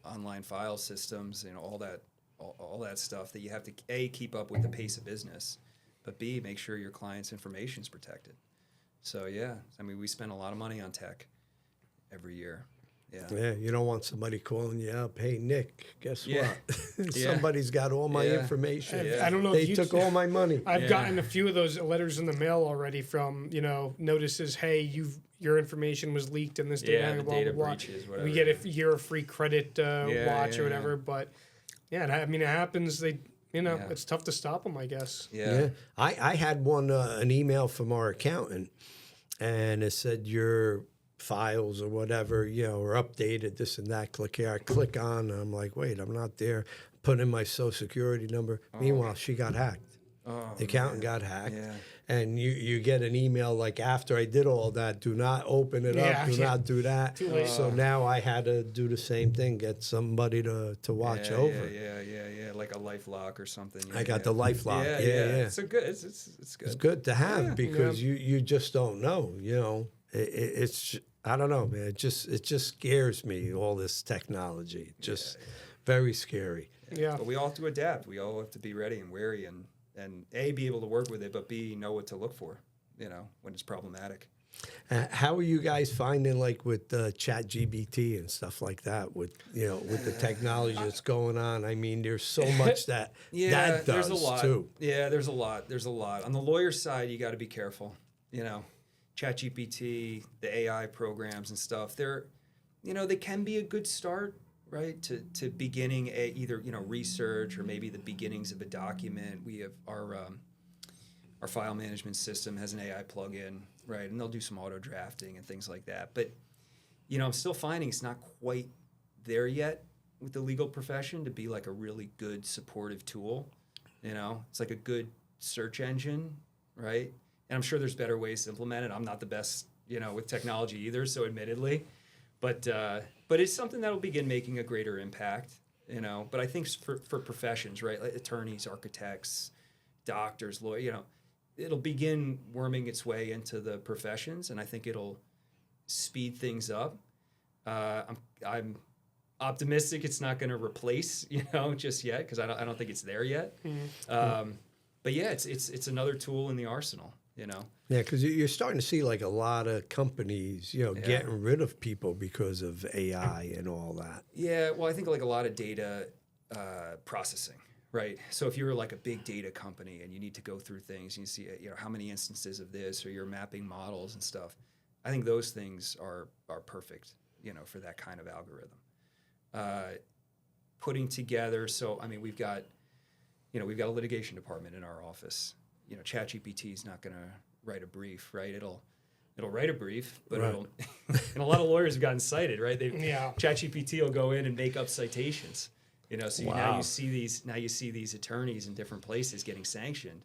online file systems, all that stuff that you have to, A, keep up with the pace of business, but B, make sure your client's information is protected. So, we spend a lot of money on tech every year. Yeah, you don't want somebody calling you up. Hey, Nick, guess what? Somebody's got all my information. I don't know they if you took all my money. I've gotten a few of those letters in the mail already from notices. Hey, your information was leaked in this data. The blah, data blah, blah. breaches. Whatever. We get a year of free credit watch or whatever. But it happens. It's tough to stop them, I guess. Yeah. I had an email from our accountant, and it said your files or whatever, are updated, this and that. Click here. I click on, and I'm like, wait, I'm not there. Put in my social security number. Meanwhile, she got hacked. The accountant got hacked. Yeah. And you get an email like, after I did all that, do not open it up, do not do that. So now I had to do the same thing, get somebody to watch over. Yeah, like a LifeLock or something. I got the LifeLock. Yeah. It's good. It's good. It's good to have because you just don't know, It's I don't know, man. It just scares me, all this technology. Just very scary. Yeah. But we all have to adapt. We all have to be ready and wary and A, be able to work with it, but B, know what to look for, when it's problematic. How are you guys finding, like, with ChatGPT and stuff like that, with with the technology that's going on? There's so much that that does, there's a lot. too. Yeah, there's a lot. On the lawyer side, you got to be careful, ChatGPT, the AI programs and stuff, they can be a good start, right? To beginning either research or maybe the beginnings of a document. We have our file management system has an AI plugin, right? And they'll do some auto drafting and things like that. But I'm still finding it's not quite there yet with the legal profession to be like a really good supportive tool. It's like a good search engine, right? And I'm sure there's better ways to implement it. I'm not the best, with technology either, so admittedly. But it's something that'll begin making a greater impact, you know. But I think for professions, right, like attorneys, architects, doctors, lawyers, you know, it'll begin worming its way into the professions, and I think it'll speed things up. I'm optimistic it's not going to replace, you know, just yet, because I don't think it's there yet. But yeah, it's another tool in the arsenal, you know. Yeah, because you're starting to see like a lot of companies, you know, getting rid of people because of AI and all that. Yeah, well, I think like a lot of data processing, right? So if you're like a big data company and you need to go through things, and you see, you know, how many instances of this, or you're mapping models and stuff, I think those things are perfect, you know, for that kind of algorithm. Putting together, so I mean, we've got a litigation department in our office. You know, ChatGPT is not going to write a brief, right? It'll write a brief, but it'll and a lot of lawyers have gotten cited, right? ChatGPT will go in and make up citations. You know, so now you see these attorneys in different places getting sanctioned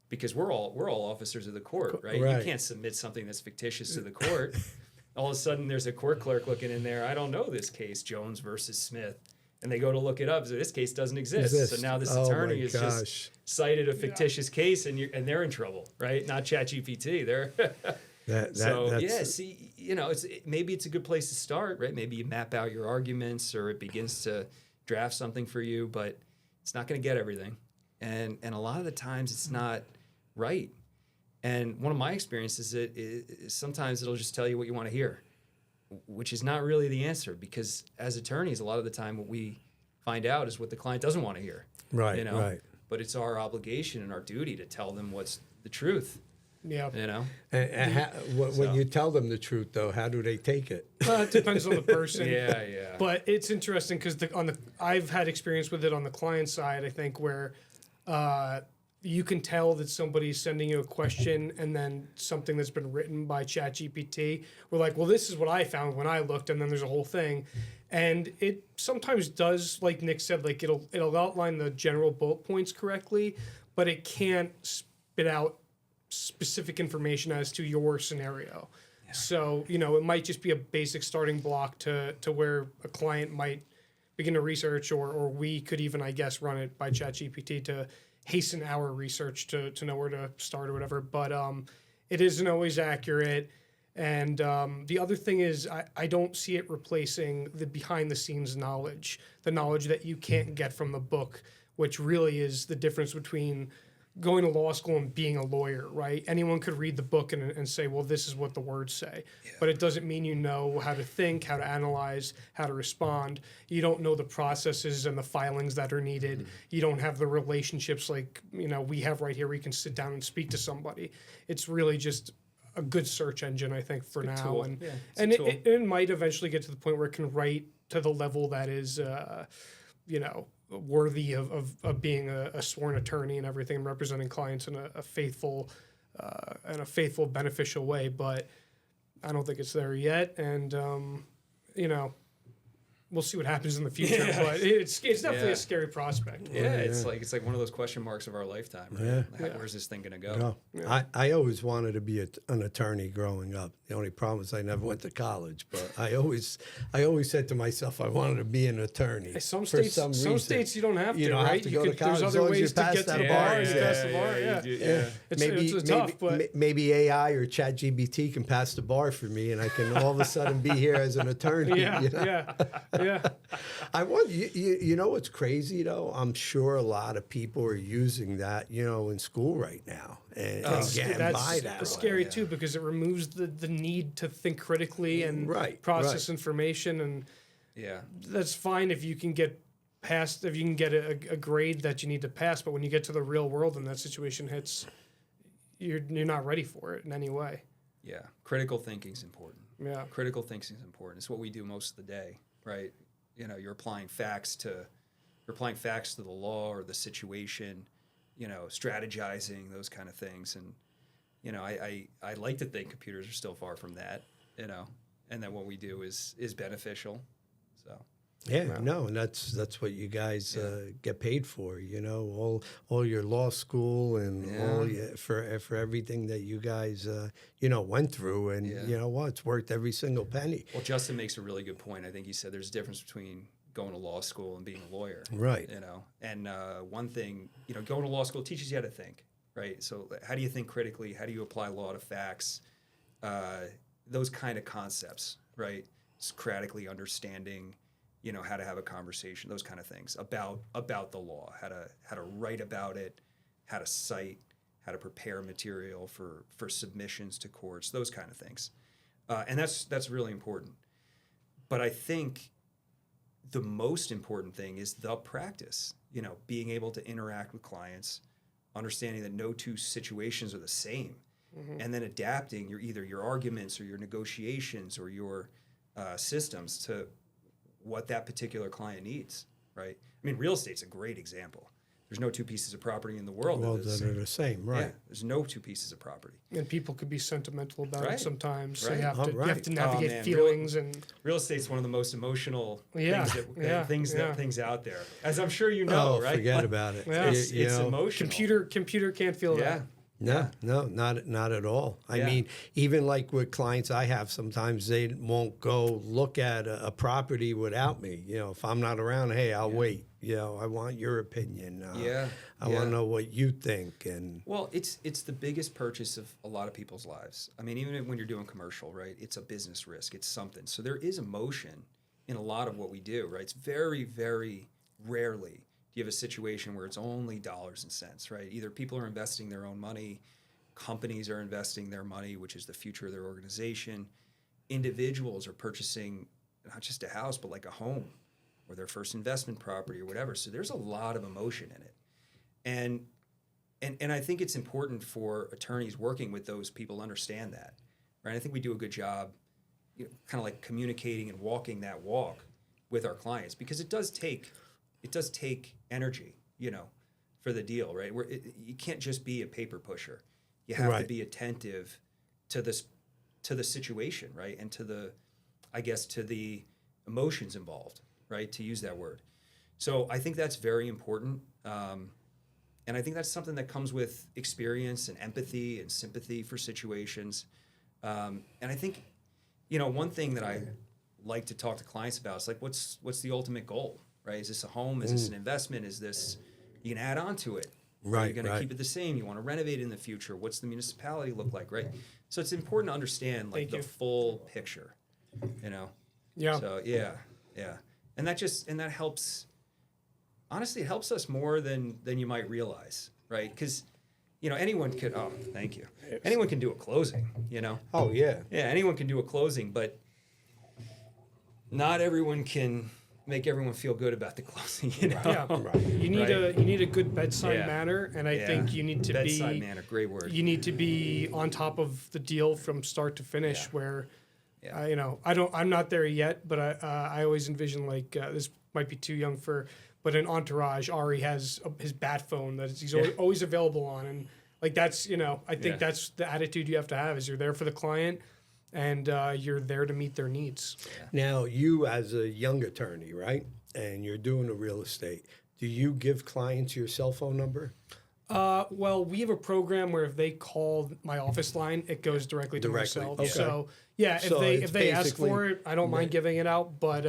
because we're all officers of the court, right? You can't submit something that's fictitious to the court. All of a sudden, there's a court clerk looking in there. I don't know this case, Jones versus Smith. And they go to look it up. So this case doesn't exist. So now this attorney has just cited a fictitious case, and they're in trouble, right? Not ChatGPT. They're see, you know, maybe it's a good place to start, right? Maybe you map out your arguments, or it begins to draft something for you, but it's not going to get everything, and a lot of the times it's not right. And one of my experiences is sometimes it'll just tell you what you want to hear, which is not really the answer, because as attorneys, a lot of the time what we find out is what the client doesn't want to hear. Right, you know? right. But it's our obligation and our duty to tell them what's the truth. Yeah. You know? And when you tell them the truth, though, how do they take it? It depends on the person. Yeah. But it's interesting because I've had experience with it on the client side, I think, where you can tell that somebody's sending you a question and then something that's been written by ChatGPT. We're like, well, this is what I found when I looked, and then there's a whole thing. And it sometimes does, like Nick said, like it'll outline the general bullet points correctly, but it can't spit out specific information as to your scenario. Yeah. So, you know, it might just be a basic starting block to where a client might begin to research, or we could even, I guess, run it by ChatGPT to hasten our research to know where to start or whatever. But it isn't always accurate. And the other thing is I don't see it replacing the behind-the-scenes knowledge, the knowledge that you can't get from the book, which really is the difference between going to law school and being a lawyer, right? Anyone could read the book and say, well, this is what the words say. Yeah. But it doesn't mean you know how to think, how to analyze, how to respond. You don't know the processes and the filings that are needed. Mm-hmm. You don't have the relationships like, you know, we have right here where you can sit down and speak to somebody. It's really just a good search engine, I think, for now. Tool. And, yeah, and it might eventually get to the point where it can write to the level that is, you know, worthy of being a sworn attorney and everything, and representing clients in a faithful beneficial way. But I don't think it's there yet, and you know, we'll see what happens in the future. Yeah. But it's definitely a scary prospect. Yeah, it's like one of those question marks of our lifetime. Right? Yeah. Where's this thing gonna go? Yeah. I always wanted to be an attorney growing up. The only problem is I never went to college, but I always said to myself I wanted to be an attorney. Some states you don't have to. You don't right? have to go to college. There's other ways to get to the bar. It's tough, but maybe AI or ChatGPT can pass the bar for me, and I can all of a sudden be here as an attorney. Yeah. I want you know what's crazy though? I'm sure a lot of people are using that, you know, in school right now, and getting by that. It's scary too, because it removes the need to think critically and process information, and that's fine if you can get past, if you can get a grade that you need to pass, but when you get to the real world and that situation hits, you're not ready for it in any way. Yeah, critical thinking is important. Yeah, critical thinking is important. It's what we do most of the day, right? You know, you're applying facts to the law or the situation, you know, strategizing, those kind of things. And, you know, I like to think computers are still far from that, you know, and that what we do is beneficial. So and that's what you guys get paid for, you know, all your law school and all for everything that you guys you know, went through, and you know what, it's worth every single penny. Well, Justin makes a really good point. I think he said there's a difference between going to law school and being a lawyer. Right. You know, and one thing, you know, going to law school teaches you how to think, right? So how do you think critically? How do you apply law to facts? Those kind of concepts, right? Socratically understanding, you know, how to have a conversation, those kind of things about the law, how to write about it, how to cite, how to prepare material for submissions to courts, those kind of things. And that's really important. But I think the most important thing is the practice, you know, being able to interact with clients, understanding that no two situations are the same, and then adapting either your arguments or your negotiations or your systems to what that particular client needs, right? I mean, real estate's a great example. There's no two pieces of property in the world Well, that are the that are same. the same, right? Yeah, there's no two pieces of property. And people could be sentimental about Right. it sometimes. So Right. you have to Oh, you have to right. navigate man, feelings and Real estate's one of the most emotional Yeah, things yeah. things out there, as I'm sure you know, Oh, right? forget Like, about it. Yeah. It's, You it's know, emotional. computer can't feel Yeah. that. No, not at all. I Yeah. mean, even like with clients I have, sometimes they won't go look at a property without me. You know, if I'm not around, hey, I'll wait. You know, I want your opinion. Yeah, I want yeah. to know what you think. And Well, it's the biggest purchase of a lot of people's lives. I mean, even when you're doing commercial, right? It's a business risk. It's something. So there is emotion in a lot of what we do, right? It's very, very rarely do you have a situation where it's only dollars and cents, right? Either people are investing their own money, companies are investing their money, which is the future of their organization. Individuals are purchasing not just a house, but like a home or their first investment property or whatever. So there's a lot of emotion in it. And I think it's important for attorneys working with those people to understand that, right? I think we do a good job, you know, kind of like communicating and walking that walk with our clients, because it does take energy, you know, for the deal, right? You can't just be a paper pusher. You have to Right. be attentive to the situation, right? And to the emotions involved, right? To use that word. So I think that's very important. And I think that's something that comes with experience and empathy and sympathy for situations. And I think, you know, one thing that I like to talk to clients about is like, what's the ultimate goal, right? Is this a home? Is this an investment? Is this, you can add on to it? Are Right, you going to right. keep it the same? You want to renovate it in the future? What's the municipality look like, right? So it's important to understand like Thank the you. full picture, you know? Yeah. So yeah. And that helps. Honestly, it helps us more than you might realize, right? Because, you know, anyone could. Oh, thank you. Anyone can do a closing, you know. oh yeah, Yeah, anyone can do a closing, but not everyone can make everyone feel good about the closing. You know. Yeah. You need a good bedside Yeah. manner, and I Yeah. think you need to Bedside be manner, great word. you need to be on top of the deal from start to finish. Yeah. Where, Yeah. you know, I'm not there yet, but I always envision like this might be too young for, but in Entourage, Ari has his bat phone that he's always available on, and like that's, you know, I think Yeah. that's the attitude you have to have, is you're there for the client, and you're there to meet their needs. Now, you as a young attorney, right, and you're doing the real estate, do you give clients your cell phone number? Well, we have a program where if they call my office line, it goes directly to my Directly, cell. okay. So yeah, So if it's they ask basically- for it, I don't mind giving it out. But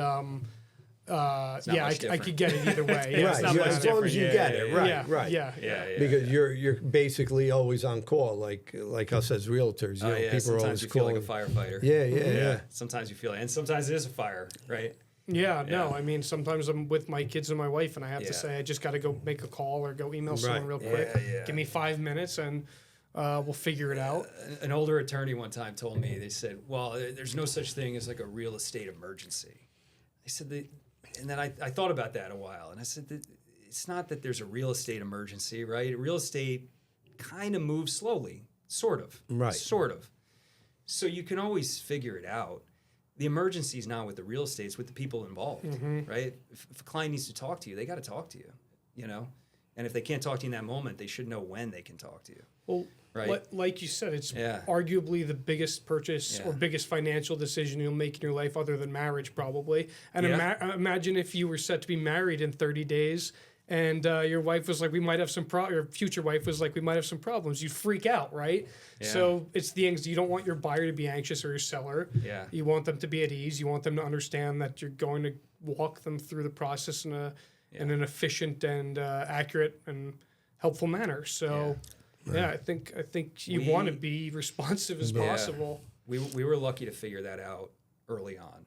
not yeah, I much could get it either way. Yeah, Right, it's not you- much as long as you different. get it, Yeah, right, yeah, right. Yeah, Yeah. Because you're basically always on call, like us as realtors. You know, Yeah. people are Sometimes always you feel calling. like a firefighter. Yeah. Sometimes you feel, and sometimes it is a fire, right? Yeah, no, Yeah. I mean, sometimes I'm with my kids and my wife, and I have Yeah. to say, I just got to go make a call or go email someone Right. real quick. Yeah. Give me 5 minutes, and we'll figure it out. An older attorney one time told me, they said, well, there's no such thing as like a real estate emergency. They said and then I thought about that a while, and I said that it's not that there's a real estate emergency, right? Real estate kind of moves slowly, sort of. Right. Sort of. So you can always figure it out. The emergency is not with the real estate, it's with the people involved, right? If a client needs to talk to you, they got to talk to you, you know? And if they can't talk to you in that moment, they should know when they can talk to you. Well, Right. like you said, it's Yeah. arguably the biggest purchase or Yeah. biggest financial decision you'll make in your life, other than marriage, probably. And Yeah. imagine if you were set to be married in 30 days, and your wife was like, we might have some your future wife was like, we might have some problems, you'd freak out, right? Yeah. So it's the you don't want your buyer to be anxious or your seller. Yeah. You want them to be at ease. You want them to understand that you're going to walk them through the process in an efficient and accurate and helpful manner. So, I think you want to be responsive as possible. We were lucky to figure that out early on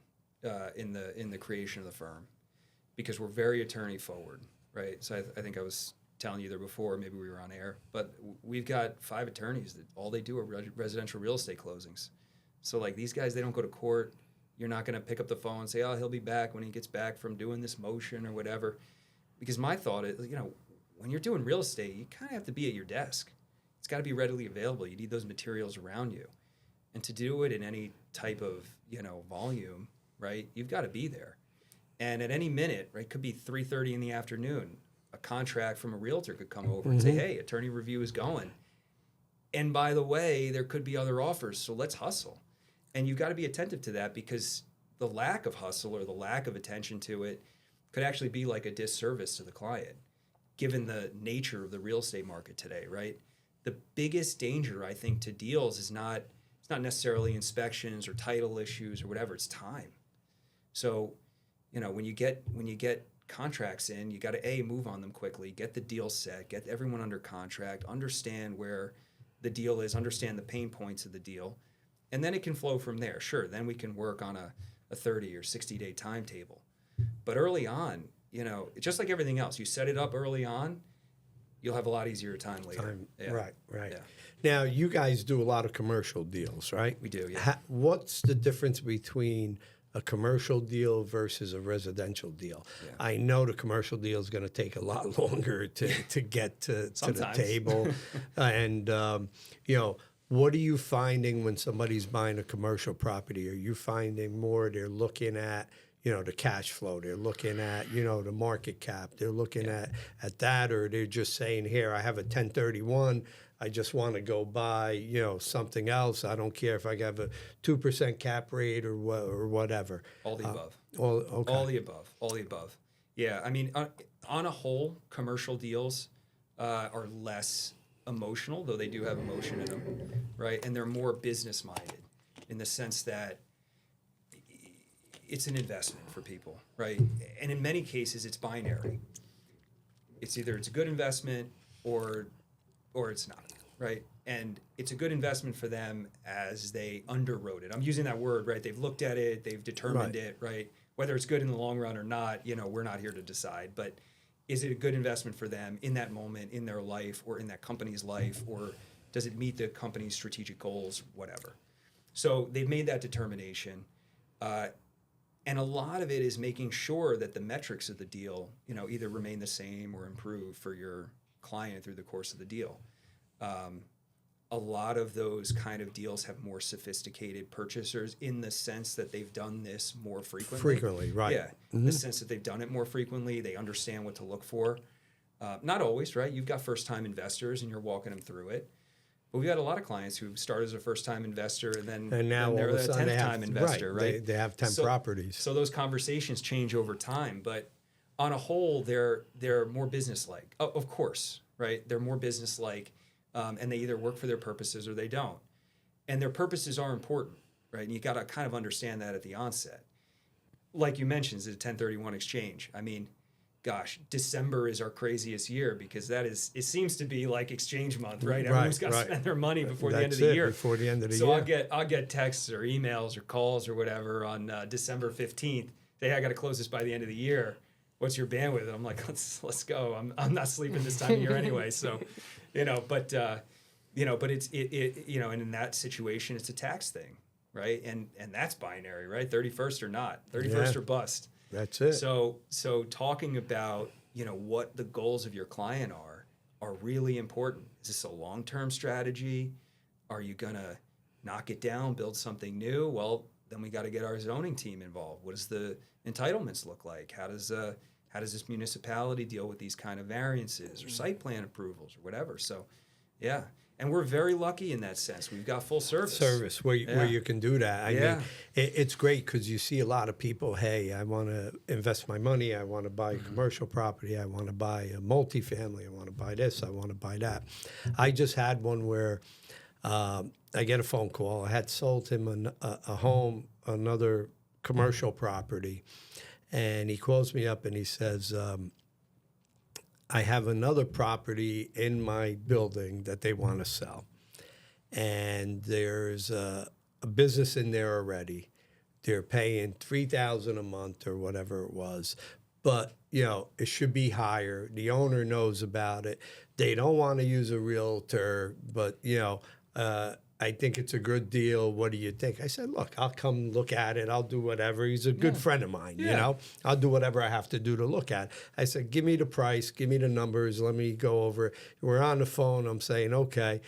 in the creation of the firm, because we're very attorney forward, right? So I think I was telling you there before, maybe we were on air, but we've got 5 attorneys that all they do are residential real estate closings. So like these guys, they don't go to court. You're not going to pick up the phone and say, oh, he'll be back when he gets back from doing this motion or whatever. Because my thought is, when you're doing real estate, you kind of have to be at your desk. It's got to be readily available. You need those materials around you. And to do it in any type of, volume, right, you've got to be there. And at any minute, right, could be 3:30 in the afternoon, a contract from a realtor could come over and say, hey, attorney review is going. And by the way, there could be other offers, so let's hustle. And you've got to be attentive to that, because the lack of hustle or the lack of attention to it could actually be like a disservice to the client, given the nature of the real estate market today, right? The biggest danger, I think, to deals is not necessarily inspections or title issues or whatever, it's time. So, when you get contracts in, you got to move on them quickly, get the deal set, get everyone under contract, understand where the deal is, understand the pain points of the deal, and then it can flow from there. Sure, then we can work on a 30 or 60-day timetable. But early on, just like everything else, you set it up early on, you'll have a lot easier time later. Right. Yeah. Now, you guys do a lot of commercial deals, right? We do, yeah. What's the difference between a commercial deal versus a residential deal? Yeah. I know the commercial deal is going to take a lot longer to get to the Sometimes. table. And, what are you finding when somebody's buying a commercial property? Are you finding more they're looking at, the cash flow, they're looking at, the market cap, they're looking at that, or they're just saying, here, I have a 1031, I just want to go buy, something else. I don't care if I have a 2% cap rate or whatever. All the above. Okay. All the above. All the above. Yeah, I mean, on a whole, commercial deals are less emotional, though they do have emotion in them, right? And they're more business-minded in the sense that it's an investment for people, right? And in many cases, it's binary. It's either it's a good investment or it's not, right? And it's a good investment for them as they underwrote it. I'm using that word, right? They've looked at it, they've determined it, right? Whether it's good in the long run or not, we're not here to decide. But is it a good investment for them in that moment, in their life, or in that company's life, or does it meet the company's strategic goals, whatever? So they've made that determination. And a lot of it is making sure that the metrics of the deal, either remain the same or improve for your client through the course of the deal. A lot of those kind of deals have more sophisticated purchasers in the sense that they've done this more frequently. Frequently, right. Yeah, in the sense that they've done it more frequently. They understand what to look for. Not always, right? You've got first-time investors and you're walking them through it. But we've got a lot of clients who started as a first-time investor and now they're all of a a sudden 10th-time investor, right? They have 10 properties. So those conversations change over time. But on a whole, they're more business-like. Oh, of course, right? They're more business-like, and they either work for their purposes or they don't. And their purposes are important, right? And you got to kind of understand that at the onset. Like you mentioned, it's a 1031 exchange. I mean, gosh, December is our craziest year because it seems to be like exchange month, right? Everyone's got to spend their money before the end of the year. Before the end of the year. So I'll get texts or emails or calls or whatever on December 15th. Say, hey, I got to close this by the end of the year. What's your bandwidth? And I'm like, let's go. I'm not sleeping this time of year anyway. So, but it's and in that situation, it's a tax thing, right? And that's binary, right? 31st or not, 31st or bust. That's it. So talking about, what the goals of your client are really important. Is this a long-term strategy? Are you going to knock it down, build something new? Well, then we got to get our zoning team involved. What does the entitlements look like? How does this municipality deal with these kind of variances or site plan approvals or whatever? So, yeah. And we're very lucky in that sense. We've got full service. Where Yeah. you can do that. I Yeah. mean, it's great because you see a lot of people, hey, I want to invest my money. I want to buy commercial property. I want to buy a multifamily. I want to buy this. I want to buy that. I just had one where I get a phone call. I had sold him a home, another commercial property. And he calls me up and he says, I have another property in my building that they want to sell. And there's a business in there already. They're paying $3,000 a month or whatever it was. But, it should be higher. The owner knows about it. They don't want to use a realtor, but, I think it's a good deal. What do you think? I said, look, I'll come look at it. I'll do whatever. He's a good friend of mine, I'll do whatever I have to do to look at it. I said, give me the price, give me the numbers, let me go over it. We're on the phone. I'm saying, okay,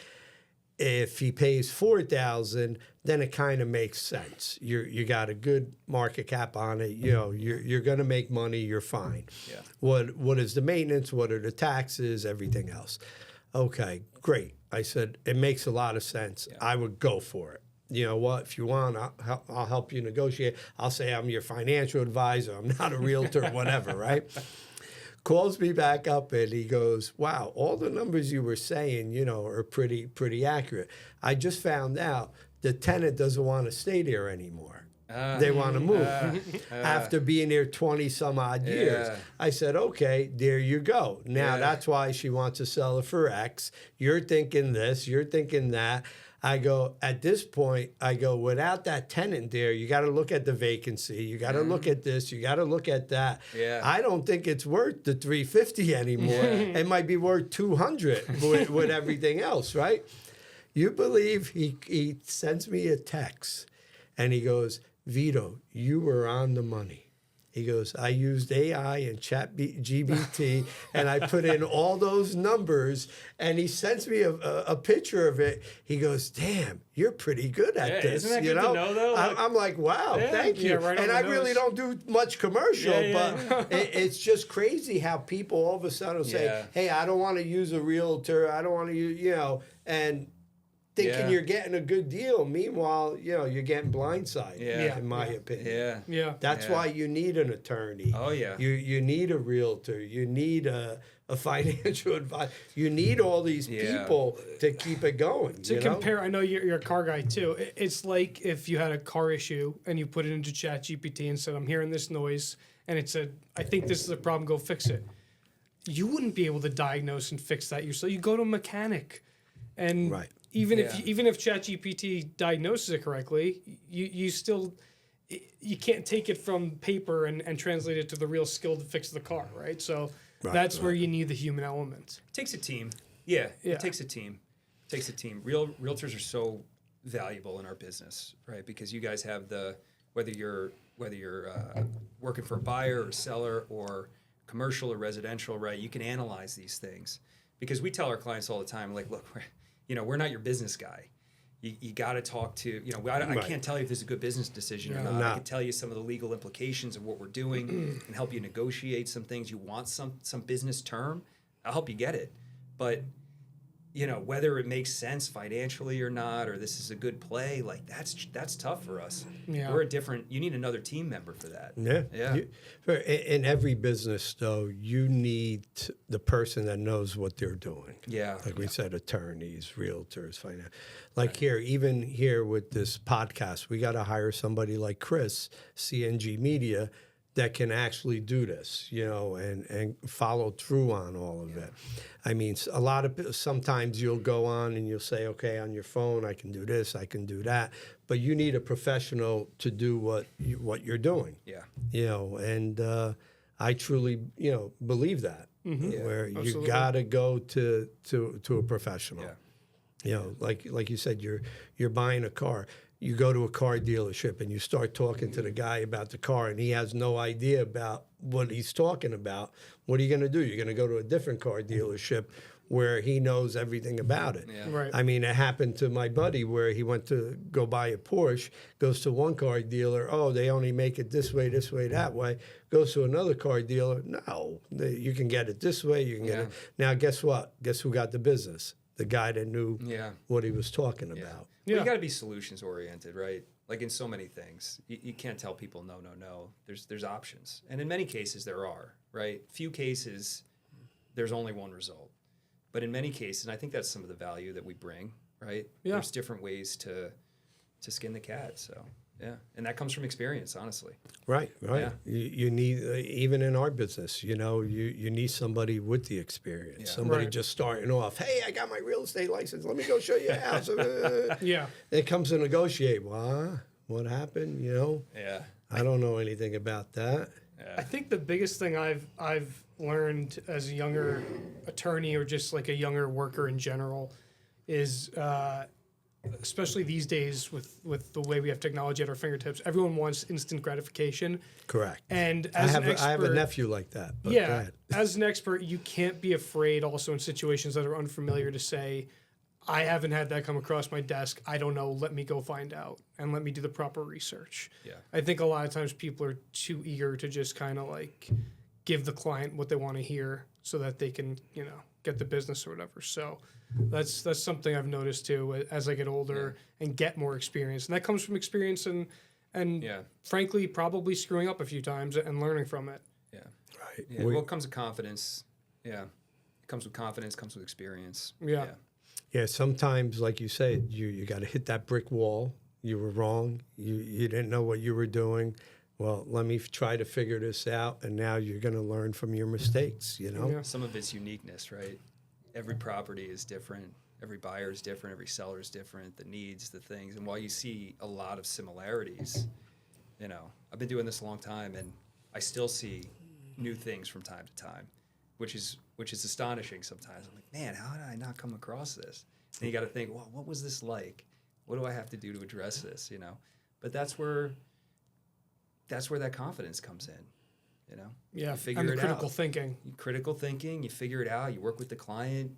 if he pays $4,000, then it kind of makes sense. You got a good market cap on it. You're going to make money. You're fine. Yeah. What is the maintenance? What are the taxes? Everything else. Okay, great. I said, it makes a lot of sense. Yeah. I would go for it. You know what? If you want, I'll help you negotiate. I'll say I'm your financial advisor. I'm not a realtor, whatever, right? Calls me back up and he goes, wow, all the numbers you were saying, are pretty accurate. I just found out the tenant doesn't want to stay there anymore. They want to move after being there 20 some odd years. Yeah. I said, okay, there you go. Now that's why she wants to sell it for X. You're thinking this, you're thinking that. I go, at this point, without that tenant there, you got to look at the vacancy. You got to look at this. You got to look at that. Yeah. I don't think it's worth the $350 anymore. It might be worth $200 with everything else, right? You believe he sends me a text and he goes, Vito, you were on the money. He goes, I used AI and ChatGPT, and I put in all those numbers, and he sends me a picture of it. He goes, damn, you're pretty good at this. Isn't that good to know, though? I'm like, wow, thank you. right And on I the really nose. don't do much commercial, but it's just crazy how people all of a sudden say, hey, I don't want to use a realtor. I don't want to use, and thinking you're getting a good deal. Meanwhile, you're getting blindsided, in my opinion. Yeah. That's why you need an attorney. Oh, yeah. You need a realtor. You need a financial advisor. You need all these people to keep it going. To compare, I know you're a car guy too. It's like if you had a car issue and you put it into ChatGPT and said, I'm hearing this noise, and it said, I think this is a problem, go fix it. You wouldn't be able to diagnose and fix that yourself. You go to a mechanic. And even if ChatGPT diagnoses it correctly, you still you can't take it from paper and translate it to the real skill to fix the car, right? So that's where you need the human element. It takes a team. Yeah, it takes a team. It takes a team. Realtors are so valuable in our business, right? Because you guys have whether you're working for a buyer or seller or commercial or residential, right? You can analyze these things because we tell our clients all the time, like, look, we're not your business guy. You got to talk to, I can't tell you if this is a good business decision or not. I can tell you some of the legal implications of what we're doing and help you negotiate some things. You want some business term, I'll help you get it. But, whether it makes sense financially or not, or this is a good play, like that's tough for us. Yeah. You need another team member for that. Yeah. In every business, though, you need the person that knows what they're doing. Yeah. Like we said, attorneys, realtors, finance. Like even here with this podcast, we got to hire somebody like Chris, CNG Media, that can actually do this, and follow through on all of it. I mean, sometimes you'll go on and you'll say, okay, on your phone, I can do this, I can do that, but you need a professional to do what you're doing. Yeah. And I truly, believe that, where absolutely. you gotta go to a professional. Yeah. Like you said, you're buying a car. You go to a car dealership and you start talking to the guy about the car and he has no idea about what he's talking about. What are you going to do? You're going to go to a different car dealership where he knows everything about it. Yeah. Right. I mean, it happened to my buddy where he went to go buy a Porsche, goes to one car dealer, they only make it this way, that way. Goes to another car dealer, no, you can get it this way, you can get it. Now, guess what? Guess who got the business? the guy that knew Yeah. what he was talking Yeah. about. Well, Yeah. you got to be solutions oriented, right? Like in so many things, you can't tell people no, no, no. There's options, and in many cases there are, right? Few cases, there's only one result, but in many cases, and I think that's some of the value that we bring, right? Yeah. There's different ways to skin the cat. So yeah, and that comes from experience, honestly. Right. Yeah. You need, even in our business, you need somebody with the experience. Yeah. Somebody Right. just starting off. Hey, I got my real estate license. Let me go show you a house. Yeah. It comes to negotiate. What happened? Yeah. I don't know anything about that. I think the biggest thing I've learned as a younger attorney or just like a younger worker in general is especially these days with the way we have technology at our fingertips, everyone wants instant gratification. Correct. And I as have an expert, I have a nephew like that. But go yeah, ahead. as an expert, you can't be afraid also in situations that are unfamiliar to say, I haven't had that come across my desk. I don't know. Let me go find out and let me do the proper research. Yeah. I think a lot of times people are too eager to just kind of like give the client what they want to hear so that they can, get the business or whatever. So that's something I've noticed too as I get older and get more experience. And that comes from experience and Yeah. frankly, probably screwing up a few times and learning from it. Yeah. Right. Yeah. Well, it comes with confidence. Yeah. It comes with confidence. Comes with experience. Yeah. Yeah, sometimes, like you said, you got to hit that brick wall. You were wrong. You didn't know what you were doing. Well, let me try to figure this out, and now you're going to learn from your mistakes. Yeah. Some of it's uniqueness, right? Every property is different. Every buyer is different. Every seller is different. The needs, the things. And while you see a lot of similarities, I've been doing this a long time, and I still see new things from time to time, which is astonishing sometimes. I'm like, man, how did I not come across this? And you got to think, well, what was this like? What do I have to do to address this? But that's where that confidence comes in. Yeah. You figure and the it critical out. thinking. Critical thinking, you figure it out, you work with the client,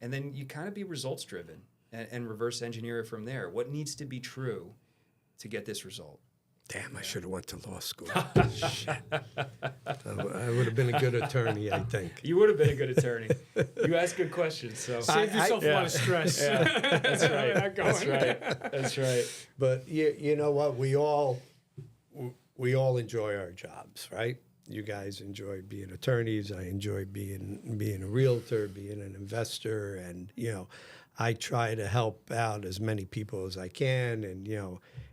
and then you kind of be results driven and reverse engineer it from there. What needs to be true to get this result? Damn, I should have went to law school. Shit. I would have been a good attorney, I think. You would have been a good attorney. You ask good questions, so Save yourself a lot of stress. that's right. Not going. That's right. That's right. But you know what? We all enjoy our jobs, right? You guys enjoy being attorneys. I enjoy being a realtor, being an investor, and I try to help out as many people as I can, and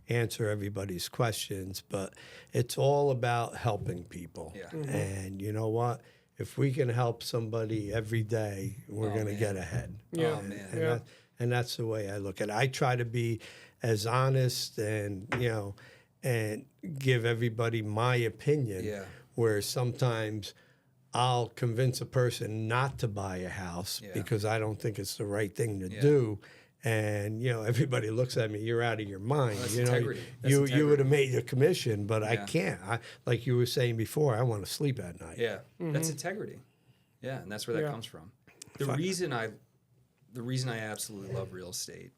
answer everybody's questions. But it's all about helping people. Yeah. And you know what? If we can help somebody every day, we're going to man. get ahead. Yeah. Oh, man. And, and that's the way I look at it. I try to be as honest and and give everybody my opinion. Yeah. Where sometimes I'll convince a person not to buy a house Yeah. because I don't think it's the right thing to Yeah. do. And everybody looks at me. You're out of your mind. That's you integrity. That's you integrity. would have made your commission, but I Yeah. can't. Like you were saying before, I want to sleep at night. Yeah, that's integrity. Yeah, and that's where that Yeah. comes from. The reason I absolutely love real estate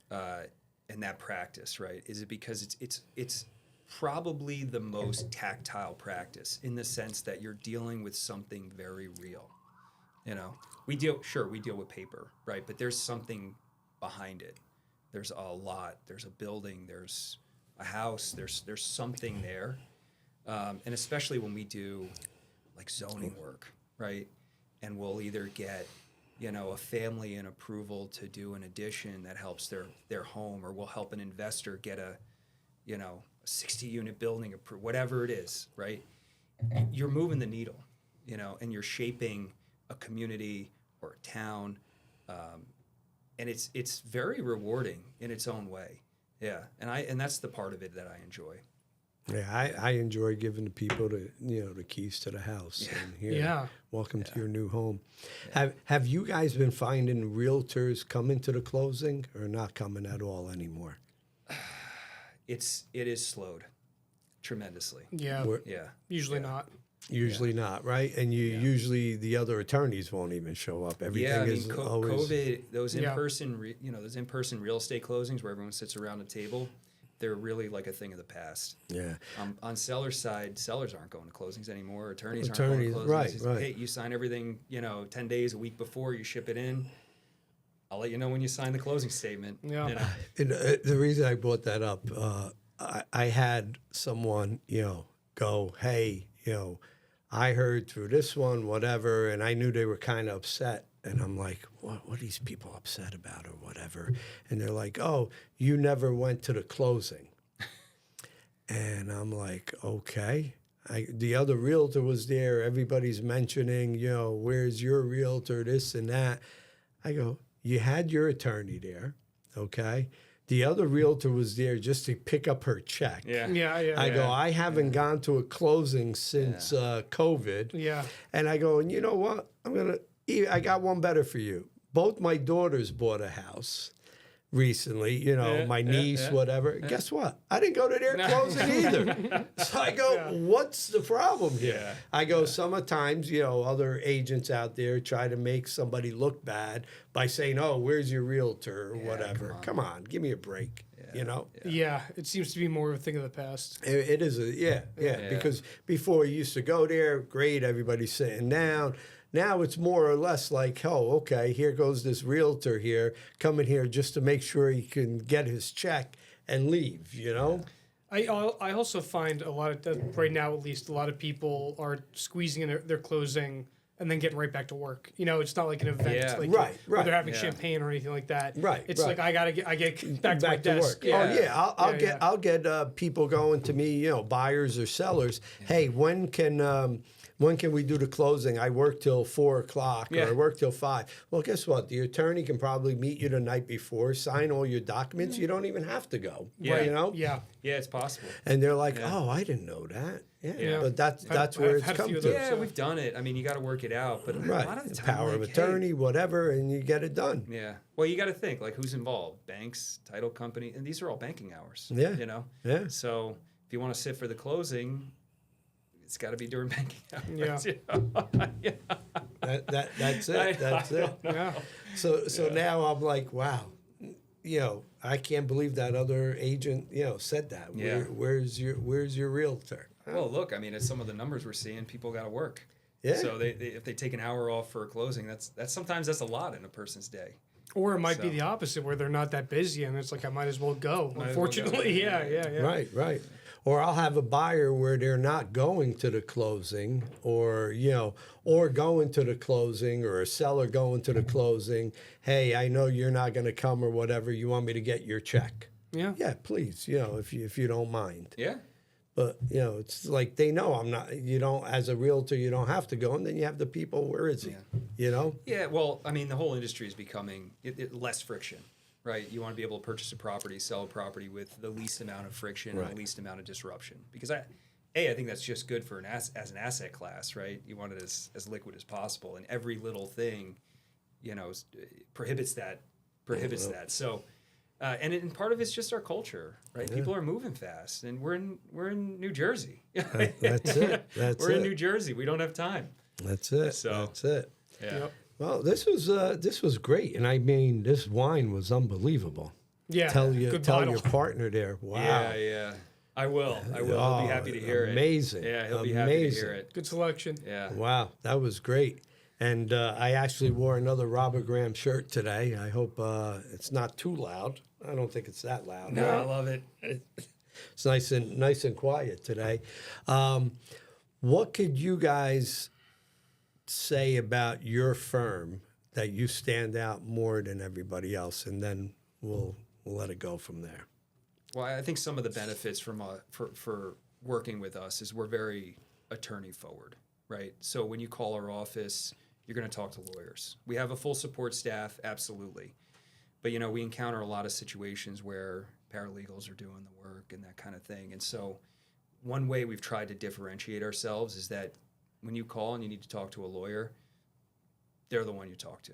and that practice, right, is it because it's probably the most tactile practice in the sense that you're dealing with something very real. We deal with paper, right, but there's something behind it. There's a lot. There's a building. There's a house. There's something there, and especially when we do like zoning work, right? And we'll either get, a family an approval to do an addition that helps their home, or we'll help an investor get a 60-unit building, whatever it is, right? You're moving the needle, and you're shaping a community or a town, and it's very rewarding in its own way. Yeah, and that's the part of it that I enjoy. Yeah, I enjoy giving the people the keys to the house. Yeah. And here, Yeah. welcome to your new home. Have you guys been finding realtors coming to the closing or not coming at all anymore? It is slowed tremendously. Yeah. Yeah. Usually not. Usually not, right? And usually the other attorneys won't even show up. Everything is always COVID, those Yeah. in-person real estate closings where everyone sits around a table, they're really like a thing of the past. yeah. On seller's side, sellers aren't going to closings anymore. Attorneys aren't going to closings. Right, It's, right. Hey, you sign everything, 10 days, a week before, you ship it in. I'll let you know when you sign the closing statement. Yeah. You know? And, the reason I brought that up, I had someone, go, hey, I heard through this one, whatever, and I knew they were kind of upset. And I'm like, what are these people upset about or whatever? And they're like, oh, you never went to the closing. And I'm like, okay. The other realtor was there. Everybody's mentioning, where's your realtor, this and that. I go, you had your attorney there, okay? The other realtor was there just to pick up her check. Yeah. Yeah. I go, I haven't gone to a closing since COVID. Yeah. And I go, and you know what? I got one better for you. Both my daughters bought a house recently, my niece, whatever. Guess what? I didn't go to their closing either. So I go, what's the problem here? Yeah. I go, sometimes, other agents out there try to make somebody look bad by saying, oh, where's your realtor or whatever. Come on, give me a break, Yeah. It seems to be more of a thing of the past. It is because before you used to go there, great, everybody's sitting down. Now it's more or less like, oh, okay, here goes this realtor here, coming here just to make sure he can get his check and leave, I also find a lot of, right now at least, a lot of people are squeezing in their closing and then getting right back to work. It's not like an event. Yeah. Like Right. where they're having champagne or anything like that. Right, It's right. like I get back to my to desk. work. Oh yeah, I'll get people going to me, buyers or sellers. Hey, when can we do the closing? I work till 4 o'clock or I work till 5. Well, guess what? The attorney can probably meet you the night before, sign all your documents. You don't even have to go. Yeah. Yeah. Yeah, it's possible. And they're like, oh, I didn't know that. Yeah. But that's I've where it's had a come few of to. those. Yeah, we've done it. I mean, you got to work it out, but a lot of the time, Power of like, attorney, whatever, and you get it done. Hey, yeah. Well, you got to think like who's involved: banks, title company, and these are all banking hours. Yeah. Yeah. So if you want to sit for the closing, it's got to be during banking hours. Yeah. That's it. That's it. Yeah. So now I'm like, wow, I can't believe that other agent, said that. Yeah. Where's your realtor? Well, look, I mean, at some of the numbers we're seeing, people got to work. Yeah. So if they take an hour off for a closing, that's sometimes a lot in a person's day. Or it might be So- the opposite, where they're not that busy, and it's like I might as well go. Might as well go. Unfortunately, yeah. Right. Or I'll have a buyer where they're not going to the closing, or going to the closing, or a seller going to the closing. Hey, I know you're not going to come or whatever. You want me to get your check? Yeah. Yeah, please. If you don't mind. Yeah. But it's like they know I'm not. You don't, as a realtor, you don't have to go, and then you have the people. Where is he? Yeah. Well, I mean, the whole industry is becoming less friction, right? You want to be able to purchase a property, sell a property with the least amount of friction and the least amount of disruption. Because I think that's just good for as an asset class, right? You want it as liquid as possible, and every little thing, prohibits that. So. And part of it's just our culture, right? Yeah. People are moving fast, and we're in New Jersey. That's it. We're in New Jersey. We don't have time. That's it. So, that's it. Yeah. Yep. Well, this was great, and I mean, this wine was unbelievable. Yeah. Tell good your bottle. partner there. Wow. Yeah. I will. He'll be happy to hear amazing. it. Yeah, he'll be happy to hear it. Good selection. Yeah. Wow, that was great. And I actually wore another Robert Graham shirt today. I hope it's not too loud. I don't think it's that loud. No, I love it. It's nice and quiet today. What could you guys say about your firm that you stand out more than everybody else? And then we'll let it go from there. Well, I think some of the benefits from for working with us is we're very attorney forward, right? So when you call our office, you're going to talk to lawyers. We have a full support staff, absolutely. But, we encounter a lot of situations where paralegals are doing the work and that kind of thing. And so one way we've tried to differentiate ourselves is that when you call and you need to talk to a lawyer, they're the one you talk to.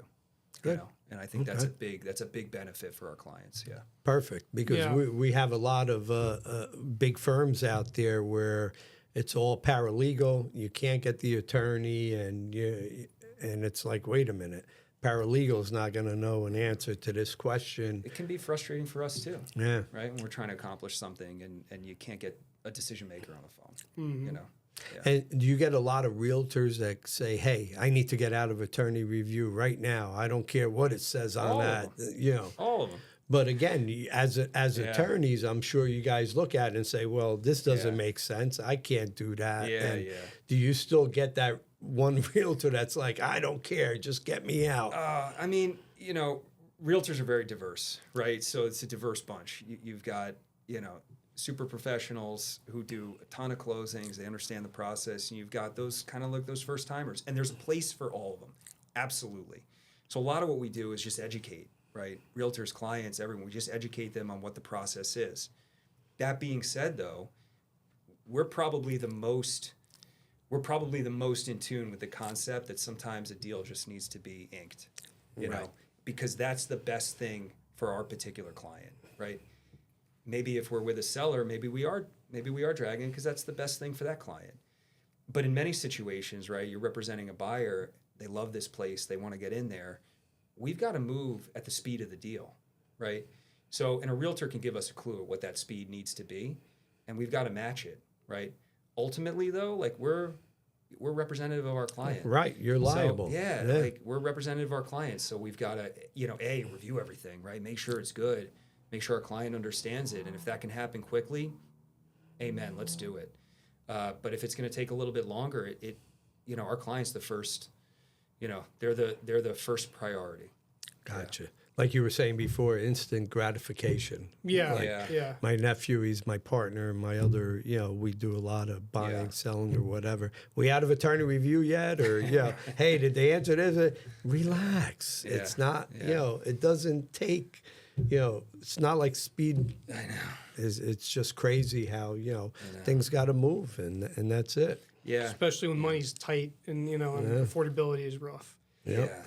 Good. And I think that's a big benefit for our clients. Yeah. Perfect, because we have a lot of big firms out there where it's all paralegal. You can't get the attorney, and it's like, wait a minute, paralegal's not going to know an answer to this question. It can be frustrating for us too. Yeah. Right? When we're trying to accomplish something and you can't get a decision maker on the phone. And do you get a lot of realtors that say, "Hey, I need to get out of attorney review right now. I don't care what it says on All of that." them. You know. All of them. But again, as attorneys, I'm sure you guys look at it and say, "Well, this doesn't make sense. I can't do that." Yeah, and yeah. do you still get that one realtor that's like, "I don't care, just get me out"? I mean, you know, realtors are very diverse, right? So it's a diverse bunch. You've got, you know, super professionals who do a ton of closings. They understand the process. And you've got those kind of like those first timers. And there's a place for all of them. Absolutely. So a lot of what we do is just educate, right? Realtors, clients, everyone. We just educate them on what the process is. That being said, though, we're probably the most in tune with the concept that sometimes a deal just needs to be inked, you know, because that's the best thing for our particular client, right? Maybe if we're with a seller, maybe we are dragging because that's the best thing for that client. But in many situations, right, you're representing a buyer, they love this place, they want to get in there. We've got to move at the speed of the deal, right? So, and a realtor can give us a clue of what that speed needs to be, and we've got to match it, right? Ultimately, though, like we're representative of our client. Right, you're liable. So, yeah, like we're representative of our clients, so we've got to, you know, review everything, right? Make sure it's good. Make sure our client understands it, and if that can happen quickly, amen, let's do it. But if it's going to take a little bit longer, it you know, our client's the first, you know, they're the first priority. Gotcha. Like you were saying before, instant gratification. Yeah, Like, yeah. My nephew, he's my partner. My other, you know, we do a lot of buying, selling, or whatever. We out of attorney review yet? Or, you know, hey, did they answer this? Relax. Yeah. It's not, you know, it doesn't take, you know, it's not like speed. I know. It's just crazy how, you know, things got to move, and that's it. Yeah. Especially when money's tight and, you know, and affordability is rough. Yep.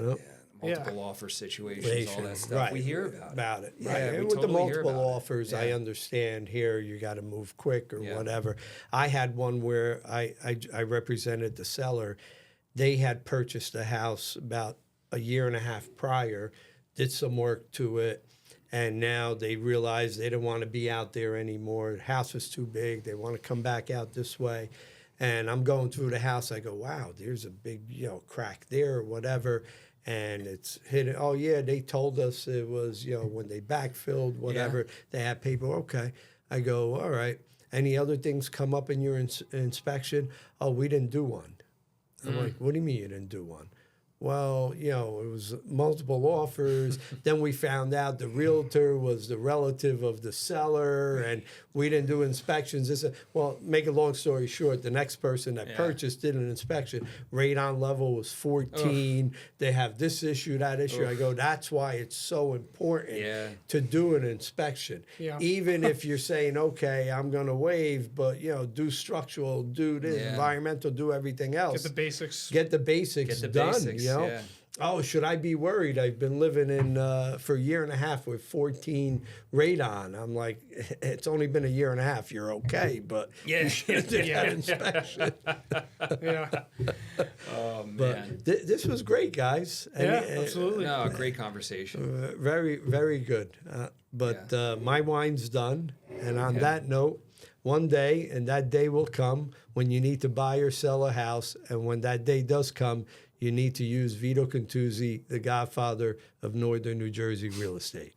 Multiple offer situations, all that stuff. Right. We hear about it. Yeah, Right. and We with the totally hear multiple about it. offers, I understand here you got to move quick or Yeah. whatever. I had one where I represented the seller. They had purchased a house about a year and a half prior, did some work to it, and now they realized they didn't want to be out there anymore. The house was too big. They want to come back out this way. And I'm going through the house. I go, wow, there's a big, you know, crack there or whatever. And it's hidden. Oh, yeah, they told us it was, you know, when they backfilled, whatever, they had paper. Okay. I go, all right. Any other things come up in your inspection? Oh, we didn't do one. I'm like, what do you mean you didn't do one? Well, you know, it was multiple offers. Then we found out the realtor was the relative of the seller, and we didn't do inspections. Well, make a long story short, the next person that purchased did an inspection. Radon level was 14. They have this issue, that issue. I go, that's why it's so important to do an inspection. Yeah. Even if you're saying, okay, I'm going to waive, but, you know, do structural, do this, environmental, do everything else. Get the basics. Get the basics done, you know? Yeah. Oh, should I be worried? I've been living in for a year and a half with 14 radon. I'm like, it's only been a year and a half. You're okay, but you should have did that inspection. Yeah. Oh, man. But this was great, guys. And, Absolutely. No, great conversation. very, very good. But my wine's done. And on that note, one day, and that day will come when you need to buy or sell a house. And when that day does come, you need to use Vito Cantuzzi, the godfather of Northern New Jersey real estate.